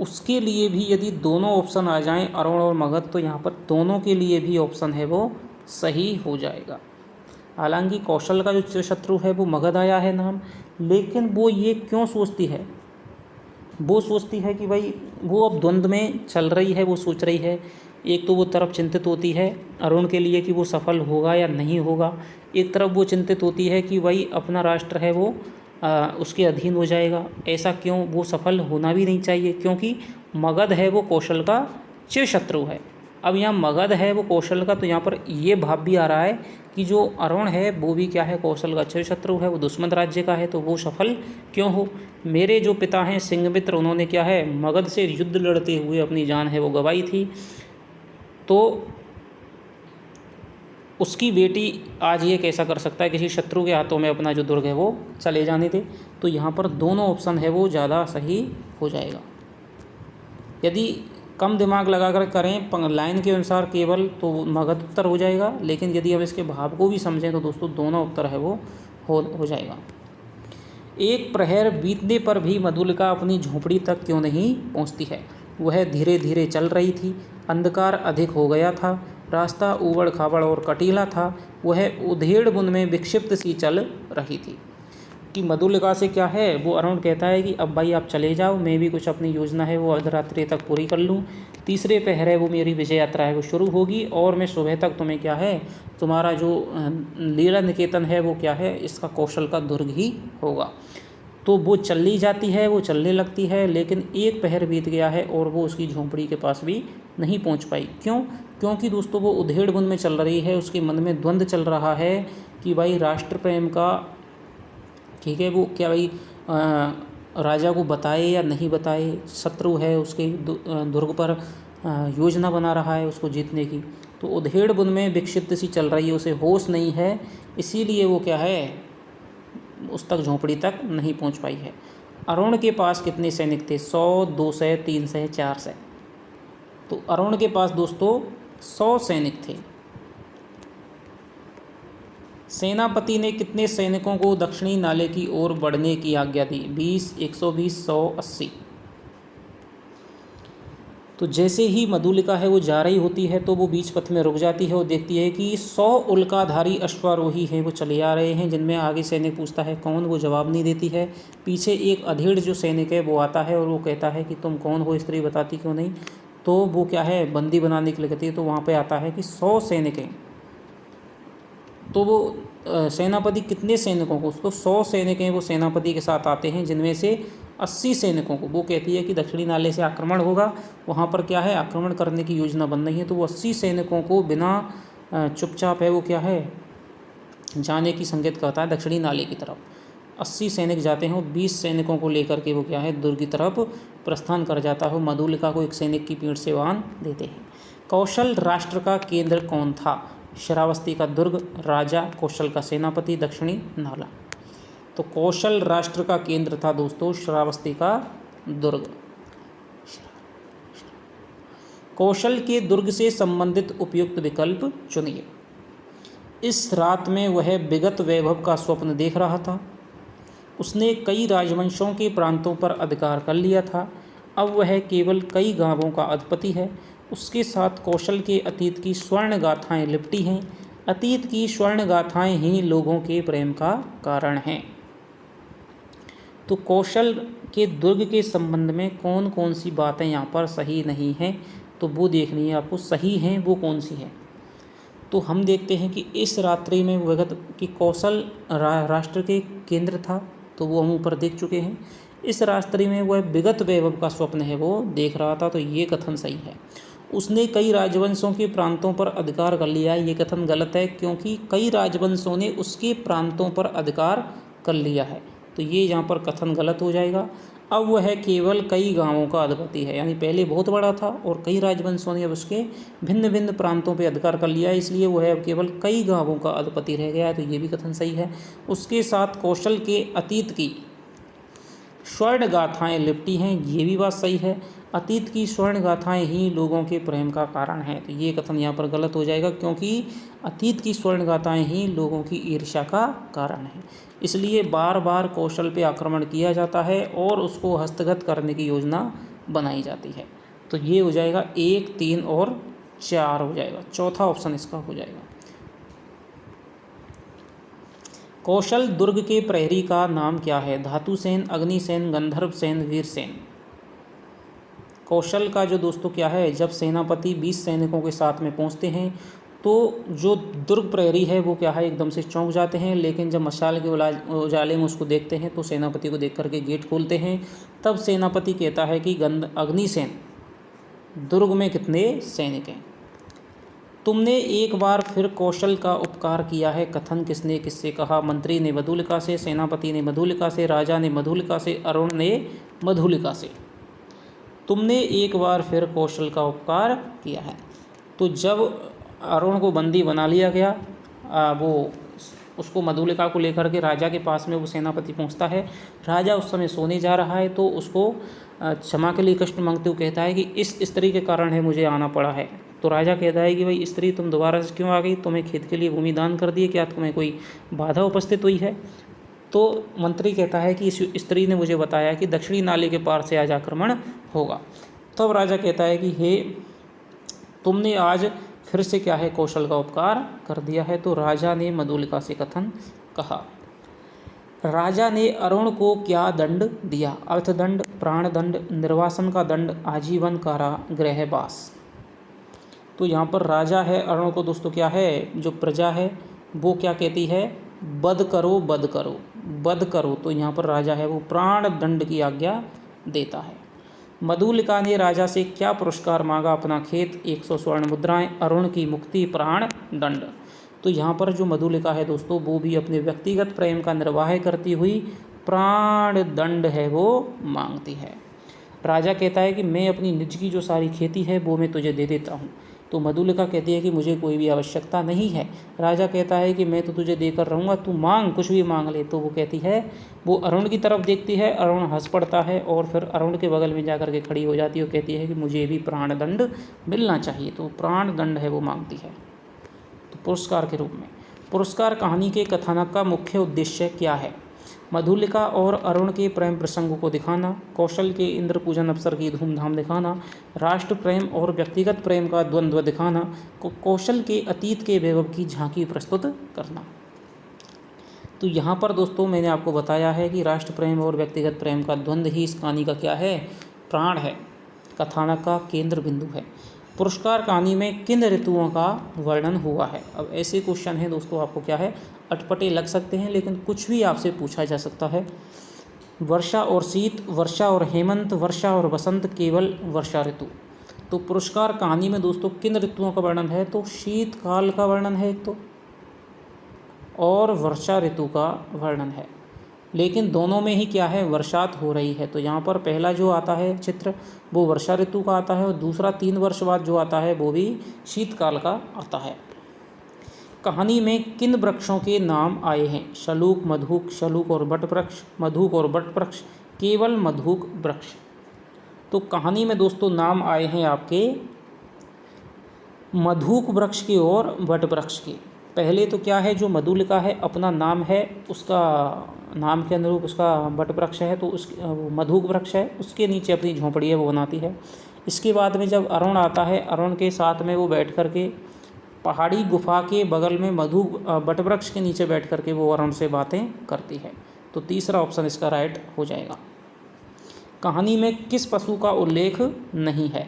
उसके लिए भी यदि दोनों ऑप्शन आ जाएं अरुण और मगध, तो यहाँ पर दोनों के लिए भी ऑप्शन है वो सही हो जाएगा। हालांकि कौशल का जो चिर शत्रु है वो मगध आया है नाम, लेकिन वो ये क्यों सोचती है, वो सोचती है कि भाई वो अब द्वंद्व में चल रही है। वो सोच रही है, एक तो वो तरफ चिंतित होती है अरुण के लिए कि वो सफल होगा या नहीं होगा, एक तरफ वो चिंतित होती है कि भाई अपना राष्ट्र है वो उसके अधीन हो जाएगा। ऐसा क्यों, वो सफल होना भी नहीं चाहिए क्योंकि मगध है वो कौशल का चिर शत्रु है। अब यहाँ मगध है वो कौशल का, तो यहाँ पर ये भाव भी आ रहा है कि जो अरुण है वो भी क्या है कौशल का चिर शत्रु है, वो दुश्मन राज्य का है, तो वो सफल क्यों हो। मेरे जो पिता हैं सिंघमित्र, उन्होंने क्या है मगध से युद्ध लड़ते हुए अपनी जान है वो गंवाई थी, तो उसकी बेटी आज ये कैसा कर सकता है किसी शत्रु के हाथों में अपना जो दुर्ग है वो चले जाने दे। तो यहाँ पर दोनों ऑप्शन है वो ज़्यादा सही हो जाएगा। यदि कम दिमाग लगाकर करें लाइन के अनुसार केवल, तो मगध उत्तर हो जाएगा, लेकिन यदि हम इसके भाव को भी समझें तो दोस्तों दोनों उत्तर है वो हो जाएगा। एक प्रहर बीतने पर भी मधुलिका अपनी झोंपड़ी तक क्यों नहीं पहुंचती है। वह धीरे धीरे चल रही थी। अंधकार अधिक हो गया था। रास्ता ऊबड़ खाबड़ और कटीला था। वह उधेड़ बुन में विक्षिप्त सी चल रही थी। कि मधुलिका से क्या है, वो अरुण कहता है कि अब भाई आप चले जाओ, मैं भी कुछ अपनी योजना है वो अर्धरात्रि तक पूरी कर लूँ। तीसरे पहर है वो मेरी विजय यात्रा है वो शुरू होगी और मैं सुबह तक तुम्हें क्या है, तुम्हारा जो लीला निकेतन है वो क्या है, इसका कौशल का दुर्ग ही होगा। तो वो चली जाती है, वो चलने लगती है, लेकिन एक पहर बीत गया है और वो उसकी झोंपड़ी के पास भी नहीं पहुंच पाई। क्यों? क्योंकि दोस्तों वो उधेड़ बुन में चल रही है। उसके मन में द्वंद्व चल रहा है कि भाई राष्ट्र प्रेम का, ठीक है, वो क्या भाई राजा को बताए या नहीं बताए। शत्रु है उसके दुर्ग पर, योजना बना रहा है उसको जीतने की। तो उधेड़ बुन में विक्षिप्त सी चल रही है, उसे होश नहीं है, इसीलिए वो क्या है, उस तक झोंपड़ी तक नहीं पहुंच पाई है। अरुण के पास कितने सैनिक थे? 100, 200, 300, 400। तो अरुण के पास दोस्तों 100 सैनिक थे। सेनापति ने कितने सैनिकों को दक्षिणी नाले की ओर बढ़ने की आज्ञा दी? 20, 120, 100, 80। तो जैसे ही मधुलिका है वो जा रही होती है तो वो बीच पथ में रुक जाती है और देखती है कि 100 उल्काधारी अश्वारोही हैं, वो चले आ रहे हैं। जिनमें आगे सैनिक पूछता है कौन, वो जवाब नहीं देती है। पीछे एक अधेड़ जो सैनिक है वो आता है और वो कहता है कि तुम कौन हो, स्त्री बताती क्यों नहीं। तो वो क्या है, बंदी बनाने के लिए कहती है। तो वहाँ पर आता है कि 100 सैनिक हैं। तो वो सेनापति कितने सैनिकों को, तो 100 सैनिक हैं वो सेनापति के साथ आते हैं, जिनमें से 80 सैनिकों को वो कहती है कि दक्षिणी नाले से आक्रमण होगा, वहाँ पर क्या है, आक्रमण करने की योजना बन रही है। तो वो 80 सैनिकों को बिना चुपचाप है वो क्या है, जाने की संकेत करता है दक्षिणी नाले की तरफ। 80 सैनिक जाते हैं और 20 सैनिकों को लेकर के वो क्या है, दुर्ग की तरफ प्रस्थान कर जाता है। मधुलिका को एक सैनिक की पीठ से बांध देते हैं। कौशल राष्ट्र का केंद्र कौन था? श्रावस्ती का दुर्ग, राजा, कौशल का सेनापति, दक्षिणी नाला। तो कौशल राष्ट्र का केंद्र था दोस्तों श्रावस्ती का दुर्ग। कौशल के दुर्ग से संबंधित उपयुक्त विकल्प चुनिए। इस रात में वह विगत वैभव का स्वप्न देख रहा था। उसने कई राजवंशों के प्रांतों पर अधिकार कर लिया था। अब वह केवल कई गांवों का अधिपति है। उसके साथ कौशल के अतीत की स्वर्ण गाथाएँ लिपटी हैं। अतीत की स्वर्ण गाथाएँ ही लोगों के प्रेम का कारण हैं। तो कौशल के दुर्ग के संबंध में कौन कौन सी बातें यहाँ पर सही नहीं हैं, तो वो देखनी है आपको। सही हैं वो कौन सी है, तो हम देखते हैं कि इस रात्रि में विगत कि कौशल राष्ट्र के केंद्र था, तो वो हम ऊपर देख चुके हैं। इस रात्रि में वह विगत वैभव का स्वप्न है वो देख रहा था, तो ये कथन सही है। उसने कई राजवंशों के प्रांतों पर अधिकार कर लिया, ये कथन गलत है, क्योंकि कई राजवंशों ने उसके प्रांतों पर अधिकार कर लिया है, तो ये यहाँ पर कथन गलत हो जाएगा। अब वह केवल कई गांवों का अधिपति है, यानी पहले बहुत बड़ा था और कई राजवंशों ने अब उसके भिन्न भिन्न प्रांतों पर अधिकार कर लिया, इसलिए वह अब केवल कई गांवों का अधिपति रह गया है, तो ये भी कथन सही है। उसके साथ कौशल के अतीत की स्वर्ण गाथाएँ लिपटी हैं, ये भी बात सही है। अतीत की स्वर्ण गाथाएँ ही लोगों के प्रेम का कारण है, तो ये कथन यहाँ पर गलत हो जाएगा, क्योंकि अतीत की स्वर्ण गाथाएँ ही लोगों की ईर्ष्या का कारण है। इसलिए बार बार कौशल पे आक्रमण किया जाता है और उसको हस्तगत करने की योजना बनाई जाती है। तो ये हो जाएगा 1, 3 और 4 हो जाएगा, चौथा ऑप्शन इसका हो जाएगा। कौशल दुर्ग के प्रहरी का नाम क्या है? धातुसेन, अग्निसेन, गंधर्वसेन, वीरसेन। कौशल का जो दोस्तों क्या है, जब सेनापति 20 सैनिकों के साथ में पहुंचते हैं तो जो दुर्ग प्रहरी है वो क्या है, एकदम से चौंक जाते हैं, लेकिन जब मशाल के उजाले में उसको देखते हैं तो सेनापति को देख करके गेट खोलते हैं। तब सेनापति कहता है कि अग्निसेन, दुर्ग में कितने सैनिक हैं? तुमने एक बार फिर कौशल का उपकार किया है, कथन किसने किससे कहा? मंत्री ने मधुलिका से, सेनापति ने मधुलिका से, राजा ने मधुलिका से, अरुण ने मधुलिका से। तुमने एक बार फिर कौशल का उपकार किया है। तो जब अरुण को बंदी बना लिया गया, वो उसको मधुलिका को लेकर के राजा के पास में वो सेनापति पहुंचता है। राजा उस समय सोने जा रहा है, तो उसको क्षमा के लिए कष्ट मांगते हुए कहता है कि इस स्त्री के कारण है मुझे आना पड़ा है। तो राजा कहता है कि भाई स्त्री तुम दोबारा से क्यों आ गई? तुम्हें खेत के लिए भूमि दान कर दिए, क्या तुम्हें कोई बाधा उपस्थित हुई है? तो मंत्री कहता है कि इस स्त्री ने मुझे बताया कि दक्षिणी नाले के पार से आज आक्रमण होगा। तब राजा कहता है कि हे, तुमने आज फिर से क्या है कौशल का उपकार कर दिया है। तो राजा ने मधुलिका से कथन कहा। राजा ने अरुण को क्या दंड दिया? अर्थदंड, प्राणदंड, निर्वासन का दंड, आजीवन कारागृहवास। तो यहाँ पर राजा है, अरुण को दोस्तों क्या है, जो प्रजा है वो क्या कहती है, वध करो वध करो वध करो। तो यहाँ पर राजा है वो प्राण दंड की आज्ञा देता है। मधुलिका ने राजा से क्या पुरस्कार मांगा? अपना खेत, 100 स्वर्ण मुद्राएं, अरुण की मुक्ति, प्राण दंड। तो यहाँ पर जो मधुलिका है दोस्तों वो भी अपने व्यक्तिगत प्रेम का निर्वाह करती हुई प्राण दंड है वो मांगती है। राजा कहता है कि मैं अपनी निज की जो सारी खेती है वो मैं तुझे दे देता हूँ। तो मधुलिका कहती है कि मुझे कोई भी आवश्यकता नहीं है। राजा कहता है कि मैं तो तुझे देकर रहूँगा, तू मांग, कुछ भी मांग ले। तो वो कहती है, वो अरुण की तरफ देखती है, अरुण हंस पड़ता है और फिर अरुण के बगल में जाकर के खड़ी हो जाती है और कहती है कि मुझे भी प्राण दंड मिलना चाहिए। तो प्राण दंड है वो मांगती है। तो पुरस्कार के रूप में, पुरस्कार कहानी के कथानक का मुख्य उद्देश्य क्या है? मधुलिका और अरुण के प्रेम प्रसंग को दिखाना, कौशल के इंद्र पूजन अवसर की धूमधाम दिखाना, राष्ट्र प्रेम और व्यक्तिगत प्रेम का द्वंद्व दिखाना, कौशल के अतीत के वैभव की झांकी प्रस्तुत करना। तो यहाँ पर दोस्तों मैंने आपको बताया है कि राष्ट्र प्रेम और व्यक्तिगत प्रेम का द्वंद्व ही इस कहानी का क्या है, प्राण है, कथानक का केंद्र बिंदु है। पुरस्कार कहानी में किन ऋतुओं का वर्णन हुआ है? अब ऐसे क्वेश्चन हैं दोस्तों, आपको क्या है अटपटे लग सकते हैं, लेकिन कुछ भी आपसे पूछा जा सकता है। वर्षा और शीत, वर्षा और हेमंत, वर्षा और बसंत, केवल वर्षा ऋतु। तो पुरस्कार कहानी में दोस्तों किन ऋतुओं का वर्णन है? तो शीतकाल का वर्णन है एक तो, और वर्षा ऋतु का वर्णन है। लेकिन दोनों में ही क्या है, वर्षात हो रही है। तो यहाँ पर पहला जो आता है चित्र वो वर्षा ऋतु का आता है और दूसरा 3 वर्ष बाद जो आता है वो भी शीतकाल का आता है। कहानी में किन वृक्षों के नाम आए हैं? शलूक, मधुक, शलूक और बट वृक्ष, मधुक और बट वृक्ष, केवल मधुक वृक्ष। तो कहानी में दोस्तों नाम आए हैं आपके मधुक वृक्ष के और बट वृक्ष के। पहले तो क्या है, जो मधुलिका है अपना नाम है, उसका नाम के अनुरूप उसका बट वृक्ष है, तो उस मधुक वृक्ष है, उसके नीचे अपनी झोंपड़ी है वो बनाती है। इसके बाद में जब अरुण आता है, अरुण के साथ में वो बैठ कर के पहाड़ी गुफा के बगल में बट वृक्ष के नीचे बैठ कर के वो अरुण से बातें करती है। तो तीसरा ऑप्शन इसका राइट हो जाएगा। कहानी में किस पशु का उल्लेख नहीं है?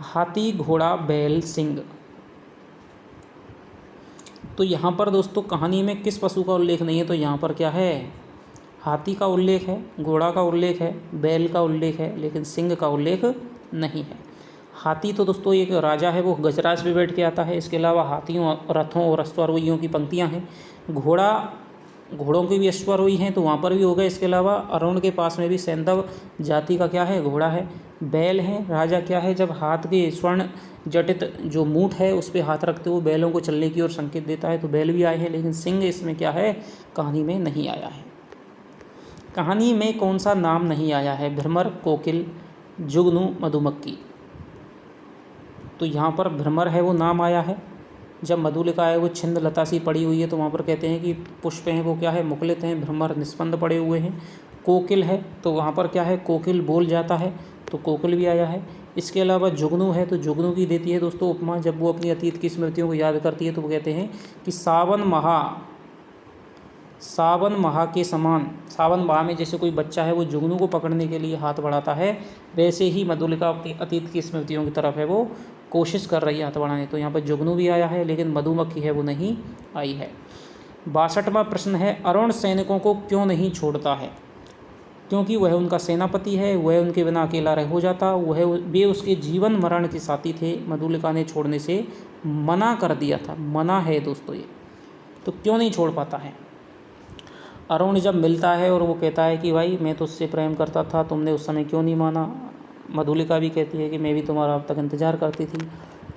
हाथी, घोड़ा, बैल, सिंह। तो यहाँ पर दोस्तों कहानी में किस पशु का उल्लेख नहीं है? तो यहाँ पर क्या है, हाथी का उल्लेख है, घोड़ा का उल्लेख है, बैल का उल्लेख है, लेकिन सिंह का उल्लेख नहीं है। हाथी तो दोस्तों एक राजा है, वो गजराज पे बैठ के आता है। इसके अलावा हाथियों, रथों और अश्वारोहियों की पंक्तियाँ हैं। घोड़ों की भी अश्वारोही हैं, तो वहाँ पर भी हो गए। इसके अलावा अरुण के पास में भी सैंधव जाति का क्या है, घोड़ा है। बैल है, राजा क्या है, जब हाथ के स्वर्ण जटित जो मूठ है उस पर हाथ रखते हुए बैलों को चलने की ओर संकेत देता है, तो बैल भी आए हैं। लेकिन सिंह इसमें क्या है, कहानी में नहीं आया है। कहानी में कौन सा नाम नहीं आया है? भ्रमर, कोकिल, जुगनू, मधुमक्खी। तो यहाँ पर भ्रमर है वो नाम आया है। जब मधुलिका है वो छिंद लता सी पड़ी हुई है, तो वहाँ पर कहते हैं कि पुष्प हैं वो क्या है, मुकुलित हैं, भ्रमर निस्पंद पड़े हुए हैं। कोकिल है तो वहाँ पर क्या है, कोकिल बोल जाता है, तो कोकिल भी आया है। इसके अलावा जुगनू है, तो जुगनू की देती है दोस्तों उपमा, जब वो अपनी अतीत की स्मृतियों को याद करती है तो वो कहते हैं कि सावन माह के समान, सावन माह में जैसे कोई बच्चा है वो जुगनू को पकड़ने के लिए हाथ बढ़ाता है, वैसे ही मधुलिका अपनी अतीत की स्मृतियों की तरफ है वो कोशिश कर रही है हाथ बढ़ाने। तो यहाँ पर जुगनू भी आया है, लेकिन मधुमक्खी है वो नहीं आई है। 62वां प्रश्न है, अरुण सैनिकों को क्यों नहीं छोड़ता है? क्योंकि वह उनका सेनापति है, वह उनके बिना अकेला रह हो जाता, वे उसके जीवन मरण के साथी थे। मधुलिका ने छोड़ने से मना कर दिया था, मना है दोस्तों ये, तो क्यों नहीं छोड़ पाता है? अरुण जब मिलता है और वो कहता है कि भाई मैं तो उससे प्रेम करता था, तुमने उस समय क्यों नहीं माना? मधुलिका भी कहती है कि मैं भी तुम्हारा अब तक इंतज़ार करती थी।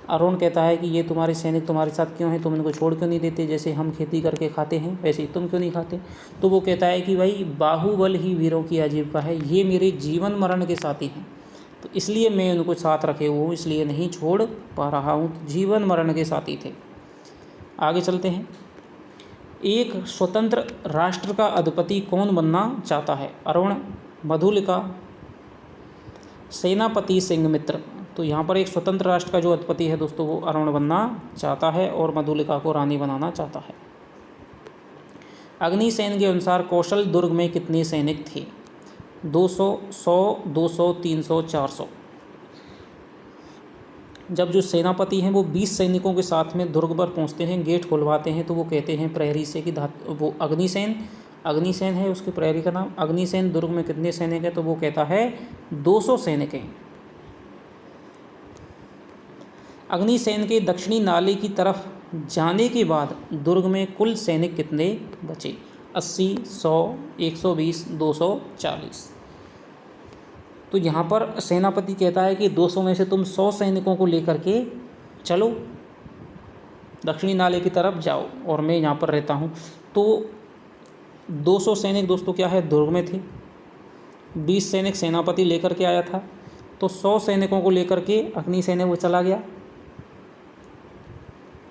अरुण कहता है कि ये तुम्हारे सैनिक तुम्हारे साथ क्यों हैं, तुम इनको छोड़ क्यों नहीं देते? जैसे हम खेती करके खाते हैं वैसे ही तुम क्यों नहीं खाते? तो वो कहता है कि भाई बाहुबल ही वीरों की आजीविका है, ये मेरे जीवन मरण के साथी हैं, तो इसलिए मैं उनको साथ रखे हुए हूँ, इसलिए नहीं छोड़ पा रहा हूँ। जीवन मरण के साथी थे। आगे चलते हैं। एक स्वतंत्र राष्ट्र का अधिपति कौन बनना चाहता है? अरुण, मधुलिका, सेनापति सिंघमित्र। तो यहाँ पर एक स्वतंत्र राष्ट्र का जो अधिपति है दोस्तों वो अरुण बनना चाहता है और मधुलिका को रानी बनाना चाहता है। अग्निसेन के अनुसार कौशल दुर्ग में कितने सैनिक थे? 200, 100, 200, 300, 400। जब जो सेनापति हैं वो 20 सैनिकों के साथ में दुर्ग पर पहुंचते हैं, गेट खुलवाते हैं, तो वो कहते हैं प्रहरी से कि वो अग्निसेन है उसके प्रहरी का नाम। अग्निसेन दुर्ग में कितने सैनिक हैं? तो वो कहता है 200 सैनिक हैं। अग्निसेन के दक्षिणी नाले की तरफ जाने के बाद दुर्ग में कुल सैनिक कितने बचे? 80, 100, 120, 240। तो यहाँ पर सेनापति कहता है कि 200 में से तुम 100 सैनिकों को लेकर के चलो, दक्षिणी नाले की तरफ जाओ और मैं यहाँ पर रहता हूँ। तो 200 सैनिक दोस्तों क्या है, दुर्ग में थे। 20 सैनिक सेनापति लेकर के आया था, तो 100 सैनिकों को लेकर के अग्निसेन वो चला गया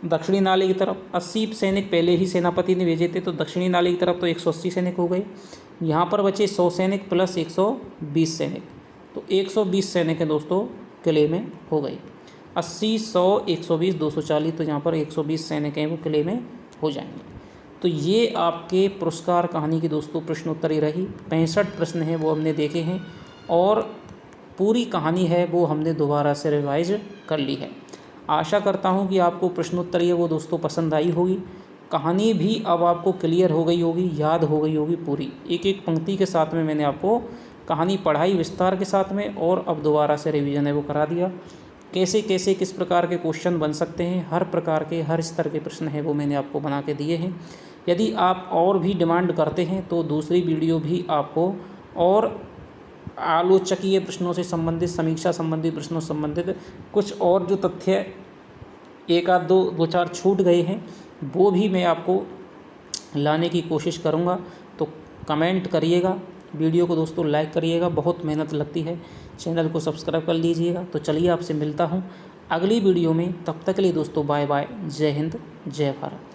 दक्षिणी नाले की तरफ। 80 सैनिक पहले ही सेनापति ने भेजे थे, तो दक्षिणी नाले की तरफ तो 180 सैनिक हो गए। यहाँ पर बचे 100 सैनिक प्लस 120 सैनिक, तो 120 सैनिक हैं दोस्तों किले में हो गए। 80, 100, 120, 240, तो यहाँ पर 120 सैनिक हैं वो किले में हो जाएंगे। तो ये आपके पुरस्कार कहानी की दोस्तों प्रश्नोत्तरी रही। 65 प्रश्न हैं वो हमने देखे हैं और पूरी कहानी है वो हमने दोबारा से रिवाइज कर ली है। आशा करता हूँ कि आपको प्रश्नोत्तरी है वो दोस्तों पसंद आई होगी। कहानी भी अब आपको क्लियर हो गई होगी, याद हो गई होगी पूरी, एक एक पंक्ति के साथ में मैंने आपको कहानी पढ़ाई विस्तार के साथ में, और अब दोबारा से रिवीजन है वो करा दिया। कैसे कैसे किस प्रकार के क्वेश्चन बन सकते हैं, हर प्रकार के हर स्तर के प्रश्न हैं वो मैंने आपको बना के दिए हैं। यदि आप और भी डिमांड करते हैं तो दूसरी वीडियो भी आपको और आलोचकीय प्रश्नों से संबंधित, समीक्षा संबंधी प्रश्नों संबंधित कुछ और जो तथ्य एक आध दो चार छूट गए हैं वो भी मैं आपको लाने की कोशिश करूँगा। तो कमेंट करिएगा, वीडियो को दोस्तों लाइक करिएगा, बहुत मेहनत लगती है। चैनल को सब्सक्राइब कर लीजिएगा। तो चलिए आपसे मिलता हूँ अगली वीडियो में, तब तक के लिए दोस्तों बाय बाय। जय हिंद, जय भारत।